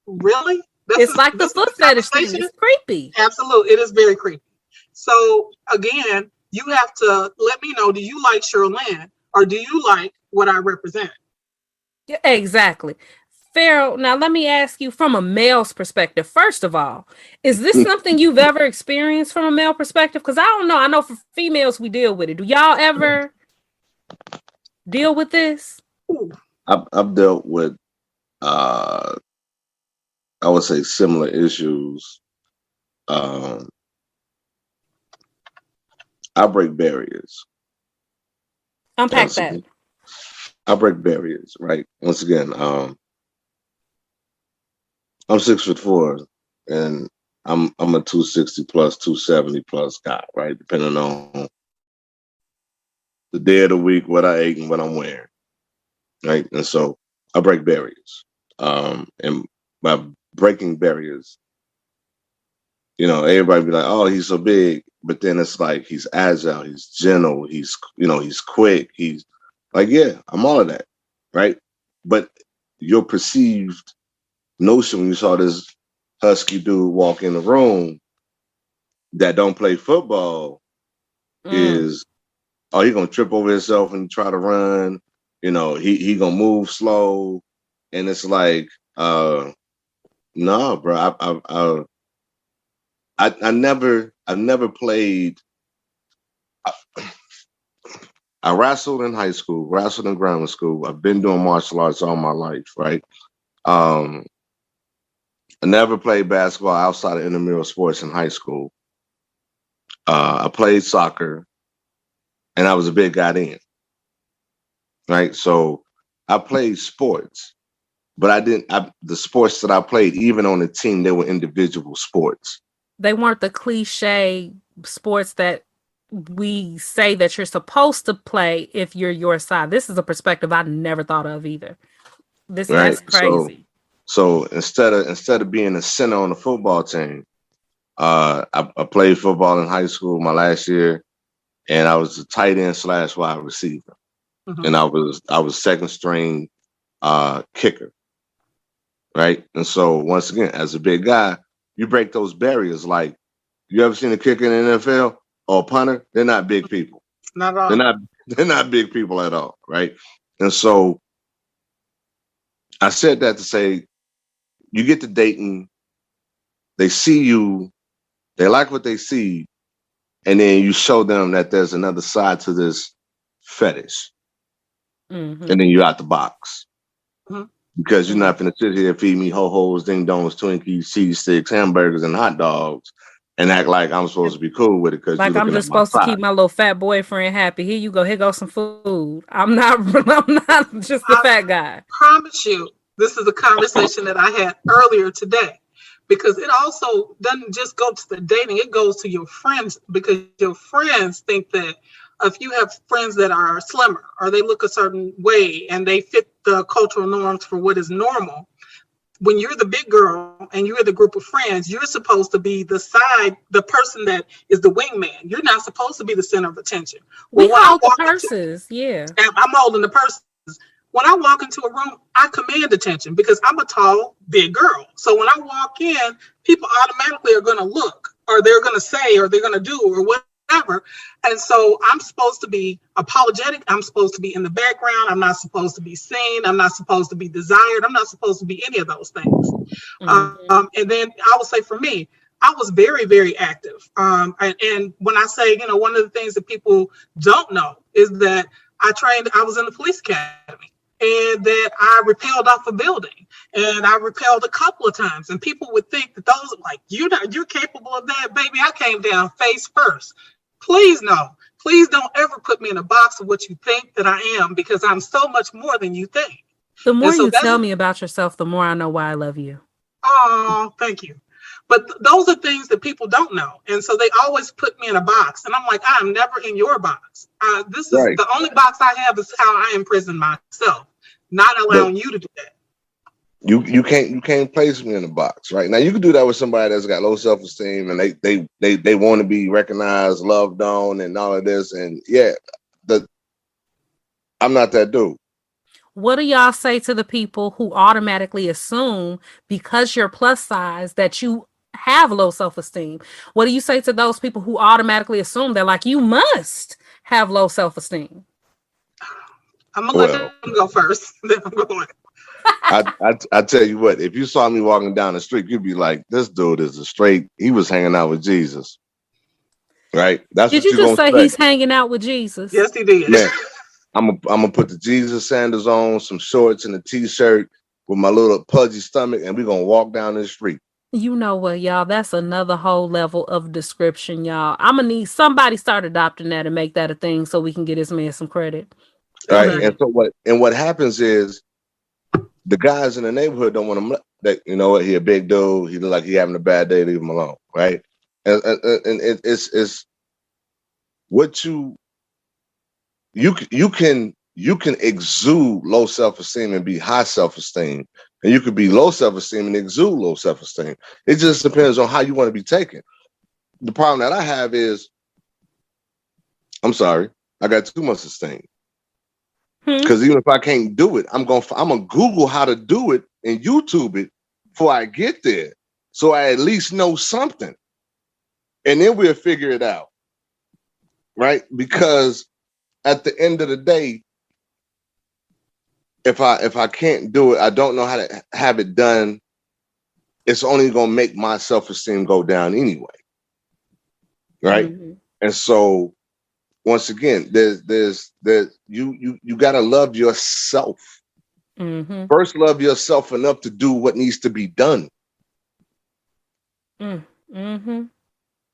S3: really?
S1: It's like the foot fetish thing. It's creepy.
S3: Absolutely. It is very creepy. So again, you have to let me know, do you like Shirlyn or do you like what I represent?
S1: Yeah, exactly. Pharaoh, now let me ask you from a male's perspective. First of all, is this something you've ever experienced from a male perspective? Because I don't know. I know for females, we deal with it. Do y'all ever deal with this?
S4: I've dealt with I would say similar issues. I break barriers.
S1: Unpack that.
S4: I break barriers, right? Once again, I'm 6'4", and I'm a 260 plus, 270 plus guy, right? Depending on the day of the week, what I ate and what I'm wearing, right? And so I break barriers. And by breaking barriers, everybody be like, "Oh, he's so big," but then it's like he's agile, he's gentle, he's quick, he's like, yeah, I'm all of that, right? But your perceived notion when you saw this husky dude walk in the room that don't play football is, oh, he gonna trip over himself and try to run. He gonna move slow, and it's like, no, bro. I never played. I wrestled in high school, wrestled in grammar school. I've been doing martial arts all my life, right? I never played basketball outside of intramural sports in high school. I played soccer, and I was a big guy then, right? So I played sports, but the sports that I played, even on the team, they were individual sports.
S1: They weren't the cliche sports that we say that you're supposed to play if you're your side. This is a perspective I never thought of either. That's crazy.
S4: So instead of being a center on the football team, I played football in high school my last year, and I was a tight end / wide receiver, and I was second string kicker, right? And so once again, as a big guy, you break those barriers. Like, you ever seen a kicker in the NFL or a punter? They're not big people.
S3: Not at all.
S4: They're not big people at all, right? And so I said that to say, you get to Dayton, they see you, they like what they see, and then you show them that there's another side to this fetish. And then you're out the box. Because you're not going to sit here and feed me ho-hos, ding-dongs, Twinkies, cheese sticks, hamburgers, and hot dogs and act like I'm supposed to be cool with it. Because
S1: like I'm just supposed to keep my little fat boyfriend happy. Here you go. Here goes some food. I'm not just the fat guy.
S3: I promise you, this is a conversation that I had earlier today, because it also doesn't just go to the dating. It goes to your friends, because your friends think that if you have friends that are slimmer or they look a certain way and they fit the cultural norms for what is normal, when you're the big girl and you're the group of friends, you're supposed to be the person that is the wingman. You're not supposed to be the center of attention.
S1: We hold the purses, yeah.
S3: I'm holding the purses. When I walk into a room, I command attention because I'm a tall, big girl. So when I walk in, people automatically are going to look, or they're going to say, or they're going to do, or whatever. And so I'm supposed to be apologetic. I'm supposed to be in the background. I'm not supposed to be seen. I'm not supposed to be desired. I'm not supposed to be any of those things. And then I will say, for me, I was very, very active. And when I say, one of the things that people don't know is that I was in the police academy, and that I rappelled off a building, and I rappelled a couple of times. And people would think that those, like, you're capable of that, baby. I came down face first. Please no. Please don't ever put me in a box of what you think that I am, because I'm so much more than you think.
S1: The more you tell me about yourself, the more I know why I love you.
S3: Oh, thank you. But those are things that people don't know. And so they always put me in a box. And I'm like, I'm never in your box. This is right. The only box I have is how I imprison myself, not allowing you to do that.
S4: You can't place me in a box, right? Now you can do that with somebody that's got low self-esteem and they want to be recognized, loved on, and all of this. And yeah, I'm not that dude.
S1: What do y'all say to the people who automatically assume because you're plus size that you have low self-esteem? What do you say to those people who automatically assume that, like, you must have low self-esteem?
S3: I'm gonna let them go first. Then I'm going.
S4: I tell you what, if you saw me walking down the street, you'd be like, this dude he was hanging out with Jesus. Right? That's
S1: Did
S4: what
S1: you just say he's hanging out with Jesus?
S3: Yes, he did.
S4: Man, I'm gonna put the Jesus sandals on, some shorts and a t-shirt with my little pudgy stomach, and we're gonna walk down the street.
S1: You know what, y'all? That's another whole level of description, y'all. I'm gonna need somebody start adopting that and make that a thing so we can get this man some credit.
S4: right?
S1: Okay.
S4: And so what happens is the guys in the neighborhood don't want him. That you know what, he a big dude. He look like he having a bad day. Leave him alone, right? And it's what you can exude low self-esteem and be high self-esteem, and you could be low self-esteem and exude low self-esteem. It just depends on how you want to be taken. The problem that I have is, I'm sorry, I got too much esteem. Because even if I can't do it, I'm gonna Google how to do it and YouTube it before I get there, so I at least know something, and then we'll figure it out, right? Because at the end of the day, if I can't do it, I don't know how to have it done. It's only gonna make my self-esteem go down anyway, right?
S1: Mm-hmm.
S4: And so, once again, there's you gotta love yourself.
S1: Mm-hmm.
S4: First, love yourself enough to do what needs to be done.
S1: Mm-hmm.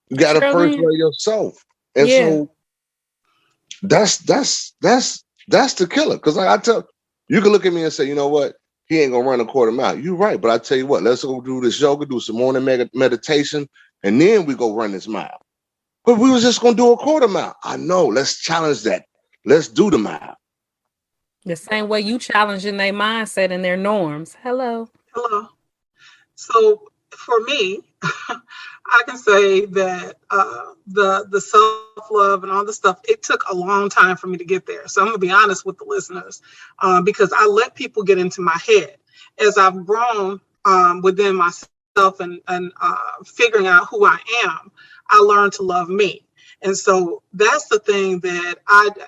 S4: You gotta first
S1: Shirley?
S4: love yourself, and
S1: Yeah.
S4: so that's the killer. Because like I tell you, can look at me and say, you know what, he ain't gonna run a quarter mile. You're right, but I tell you what, let's go do this yoga, do some morning meditation, and then we go run this mile. But we was just gonna do a quarter mile. I know. Let's challenge that. Let's do the mile.
S1: The same way you challenging their mindset and their norms. Hello.
S3: So for me, I can say that the self-love and all the stuff, it took a long time for me to get there. So I'm gonna be honest with the listeners, because I let people get into my head. As I've grown within myself and figuring out who I am, I learned to love me. And so that's the thing that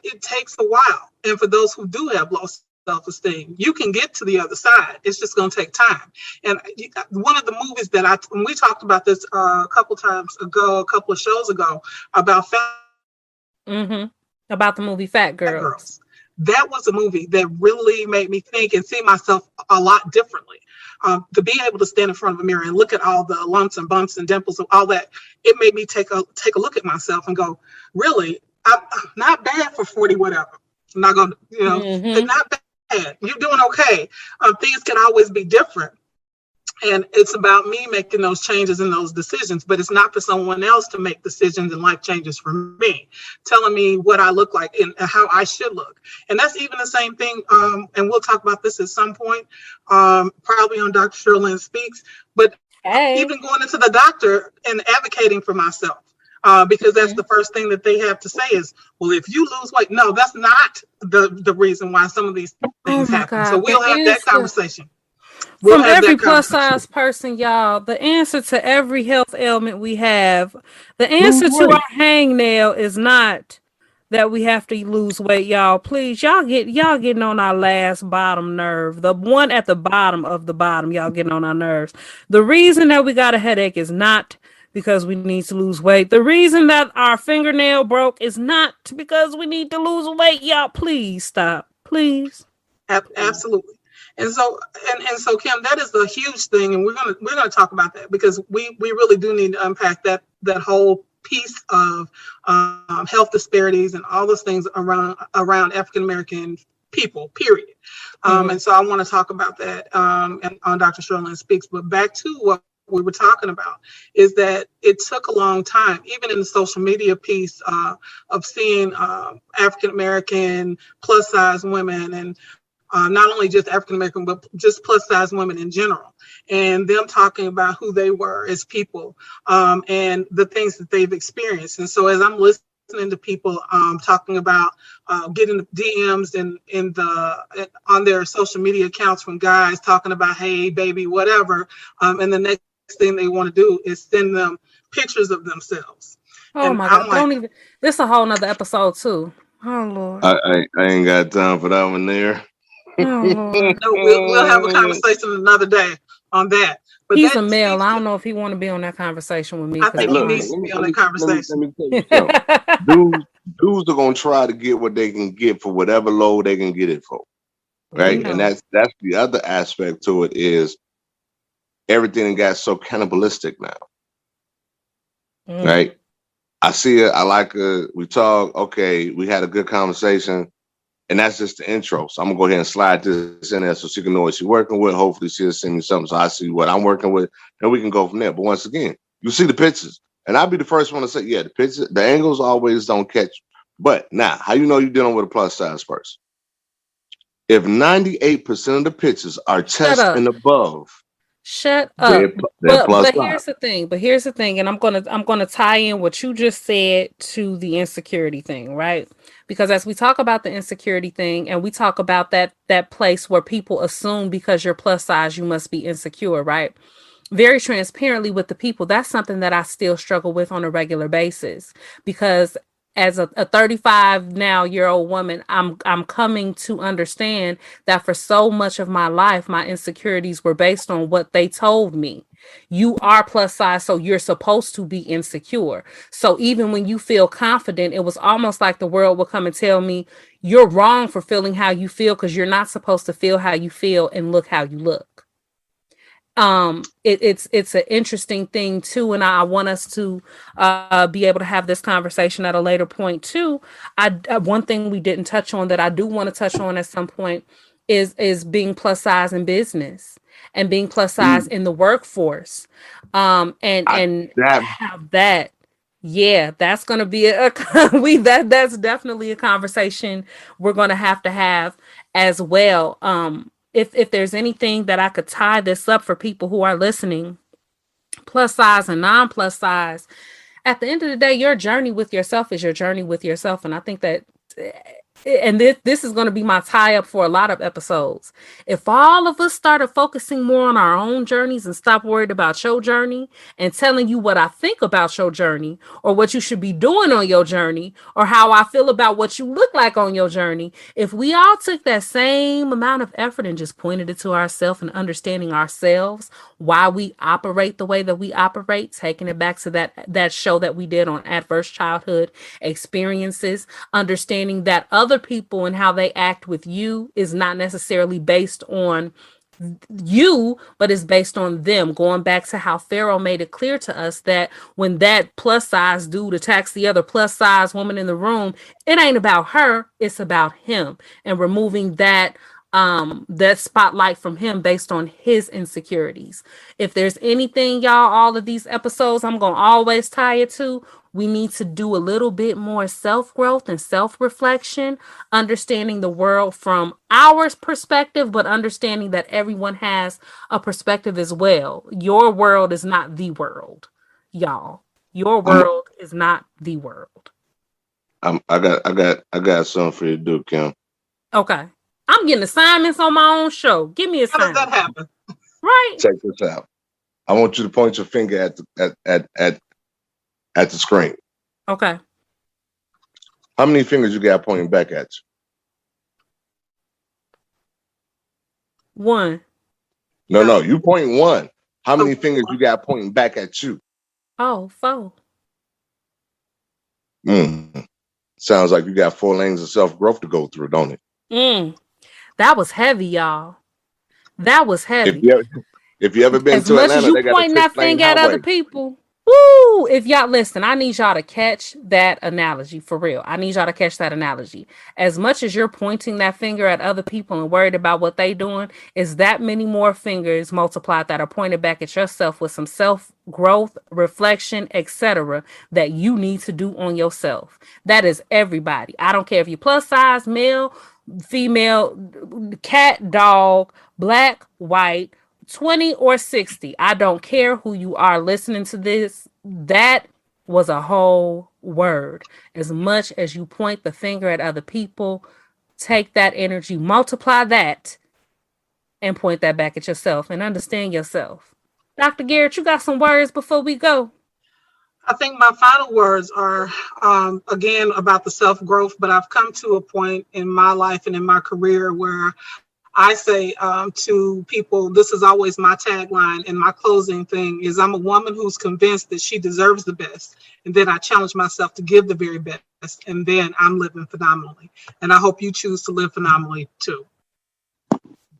S3: it takes a while. And for those who do have low self-esteem, you can get to the other side. It's just going to take time. And one of the movies that when we talked about this a couple of shows ago, about
S1: about the movie Fat Girls.
S3: That was a movie that really made me think and see myself a lot differently. To be able to stand in front of a mirror and look at all the lumps and bumps and dimples and all that, it made me take a look at myself and go, really, I'm not bad for 40 whatever. I'm not going to, it's not bad. You're doing okay. Things can always be different. And it's about me making those changes and those decisions, but it's not for someone else to make decisions and life changes for me, telling me what I look like and how I should look. And that's even the same thing. And we'll talk about this at some point, probably on Dr. Shirlyn Speaks, but even going into the doctor and advocating for myself, because that's the first thing that they have to say is, well, if you lose weight, no, that's not the reason why some of these things happen. So we'll have that conversation.
S1: From every plus size person, y'all, the answer to every health ailment we have, the answer to our hangnail is not that we have to lose weight, y'all. Please, y'all getting on our last bottom nerve. The one at the bottom of the bottom, y'all getting on our nerves. The reason that we got a headache is not because we need to lose weight. The reason that our fingernail broke is not because we need to lose weight, y'all. Please stop. Please.
S3: Absolutely. And so Kim, that is a huge thing, and we're gonna talk about that because we really do need to unpack that whole piece of health disparities and all those things around African American people, period. And so I want to talk about that and on Dr. Shirlyn Speaks. But back to what we were talking about is that it took a long time, even in the social media piece of seeing African American plus size women and not only just African American, but just plus size women in general, and them talking about who they were as people and the things that they've experienced. And so as I'm listening to people talking about getting DMs on their social media accounts from guys talking about, hey, baby, whatever, and the next thing they want to do is send them pictures of themselves.
S1: Oh, and my God, don't even. This is a whole nother episode too. Oh Lord,
S4: I ain't got time for that one there.
S1: Oh,
S3: no, we'll have a conversation another day on that. But
S1: he's a male. I don't know if he want to be on that conversation with me.
S3: I think he needs to be on that conversation. Let me tell you
S4: something. Dudes are gonna try to get what they can get for whatever load they can get it for, right? And that's the other aspect to it is everything got so cannibalistic now, right? I see it. I like it. We talk. Okay, we had a good conversation. And that's just the intro. So I'm gonna go ahead and slide this in there so she can know what she's working with. Hopefully she'll send me something so I see what I'm working with, and we can go from there. But once again, you see the pictures. And I'll be the first one to say, yeah, the picture, the angles always don't catch. But now, how you know you're dealing with a plus size person? If 98% of the pictures are chest and above,
S1: shut up.
S4: they're plus
S1: But
S4: size.
S1: here's the thing, and I'm gonna tie in what you just said to the insecurity thing, right? Because as we talk about the insecurity thing, and we talk about that place where people assume because you're plus size, you must be insecure, right? Very transparently with the people, that's something that I still struggle with on a regular basis, because as a 35 now year old woman, I'm coming to understand that for so much of my life, my insecurities were based on what they told me. You are plus size, so you're supposed to be insecure. So even when you feel confident, it was almost like the world would come and tell me you're wrong for feeling how you feel, because you're not supposed to feel how you feel and look how you look. It's an interesting thing too, and I want us to be able to have this conversation at a later point too. One thing we didn't touch on that I do want to touch on at some point is being plus size in business and being plus size in the workforce, and have that. Yeah, that's going to be that's definitely a conversation we're going to have as well. If there's anything that I could tie this up for people who are listening, plus size and non-plus size, at the end of the day, your journey with yourself is your journey with yourself. And I think that, and this is going to be my tie-up for a lot of episodes. If all of us started focusing more on our own journeys and stop worried about your journey and telling you what I think about your journey, or what you should be doing on your journey, or how I feel about what you look like on your journey, if we all took that same amount of effort and just pointed it to ourselves and understanding ourselves, why we operate the way that we operate, taking it back to that show that we did on adverse childhood experiences, understanding that other people and how they act with you is not necessarily based on you, but is based on them. Going back to how Pharaoh made it clear to us that when that plus size dude attacks the other plus size woman in the room, it ain't about her, it's about him, and removing that spotlight from him based on his insecurities. If there's anything, y'all, all of these episodes, I'm gonna always tie it to, we need to do a little bit more self-growth and self-reflection, understanding the world from our perspective, but understanding that everyone has a perspective as well. Your world is not the world, y'all. Your world is not the world.
S4: I got something for you to do, Kim.
S1: Okay. I'm getting assignments on my own show. Give me assignments.
S3: How does that happen?
S1: Right.
S4: Check this out. I want you to point your finger at the screen.
S1: Okay.
S4: How many fingers you got pointing back at you?
S1: One.
S4: No, you point one. How many fingers you got pointing back at you?
S1: Oh, 4.
S4: Sounds like you got 4 lanes of self-growth to go through, don't it?
S1: That was heavy, y'all. That was heavy.
S4: If you ever been
S1: as
S4: to
S1: much
S4: Atlanta,
S1: as you
S4: they got
S1: pointing
S4: a
S1: that finger at
S4: highway.
S1: other people. Woo! If y'all listen, I need y'all to catch that analogy for real. I need y'all to catch that analogy. As much as you're pointing that finger at other people and worried about what they doing, is that many more fingers multiplied that are pointed back at yourself with some self-growth, reflection, etc. that you need to do on yourself. That is everybody. I don't care if you're plus size, male, female, cat, dog, black, white, 20 or 60. I don't care who you are listening to this. That was a whole word. As much as you point the finger at other people, take that energy, multiply that, and point that back at yourself and understand yourself. Dr. Garrett, you got some words before we go?
S3: I think my final words are, again, about the self-growth, but I've come to a point in my life and in my career where I say to people, this is always my tagline, and my closing thing is, I'm a woman who's convinced that she deserves the best, and then I challenge myself to give the very best, and then I'm living phenomenally. And I hope you choose to live phenomenally too.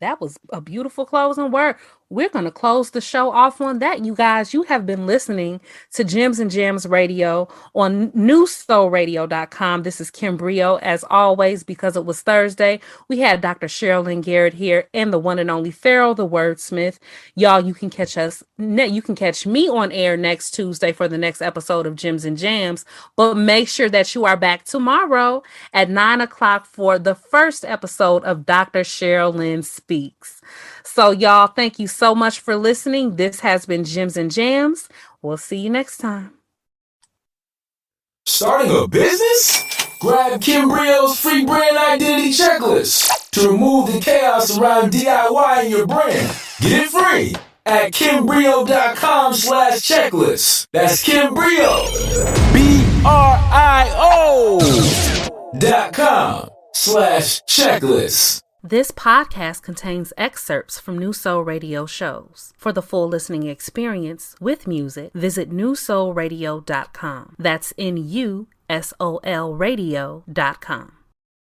S1: That was a beautiful closing word. we're going to close the show off on that, you guys. You have been listening to Gems and Gems Radio on NuSolRadio.com. This is Kim Brio. As always, because it was Thursday, we had Dr. Shirlyn Garrett here and the one and only Pharaoh the Wordsmith. Y'all, you can catch me on air next Tuesday for the next episode of Gems and Jams, but make sure that you are back tomorrow at 9 o'clock for the first episode of Dr. Shirlyn Speaks. So y'all, thank you so much for listening. This has been Gems and Jams. We'll see you next time.
S2: Starting a business? Grab Kim Brio's free brand identity checklist to remove the chaos around DIY in your brand. Get it free at KimBrio.com/checklist. That's Kim Brio. BRIO.com/checklist.
S1: This podcast contains excerpts from NuSol Radio shows. For the full listening experience with music, visit NuSolRadio.com. That's NuSol Radio.com.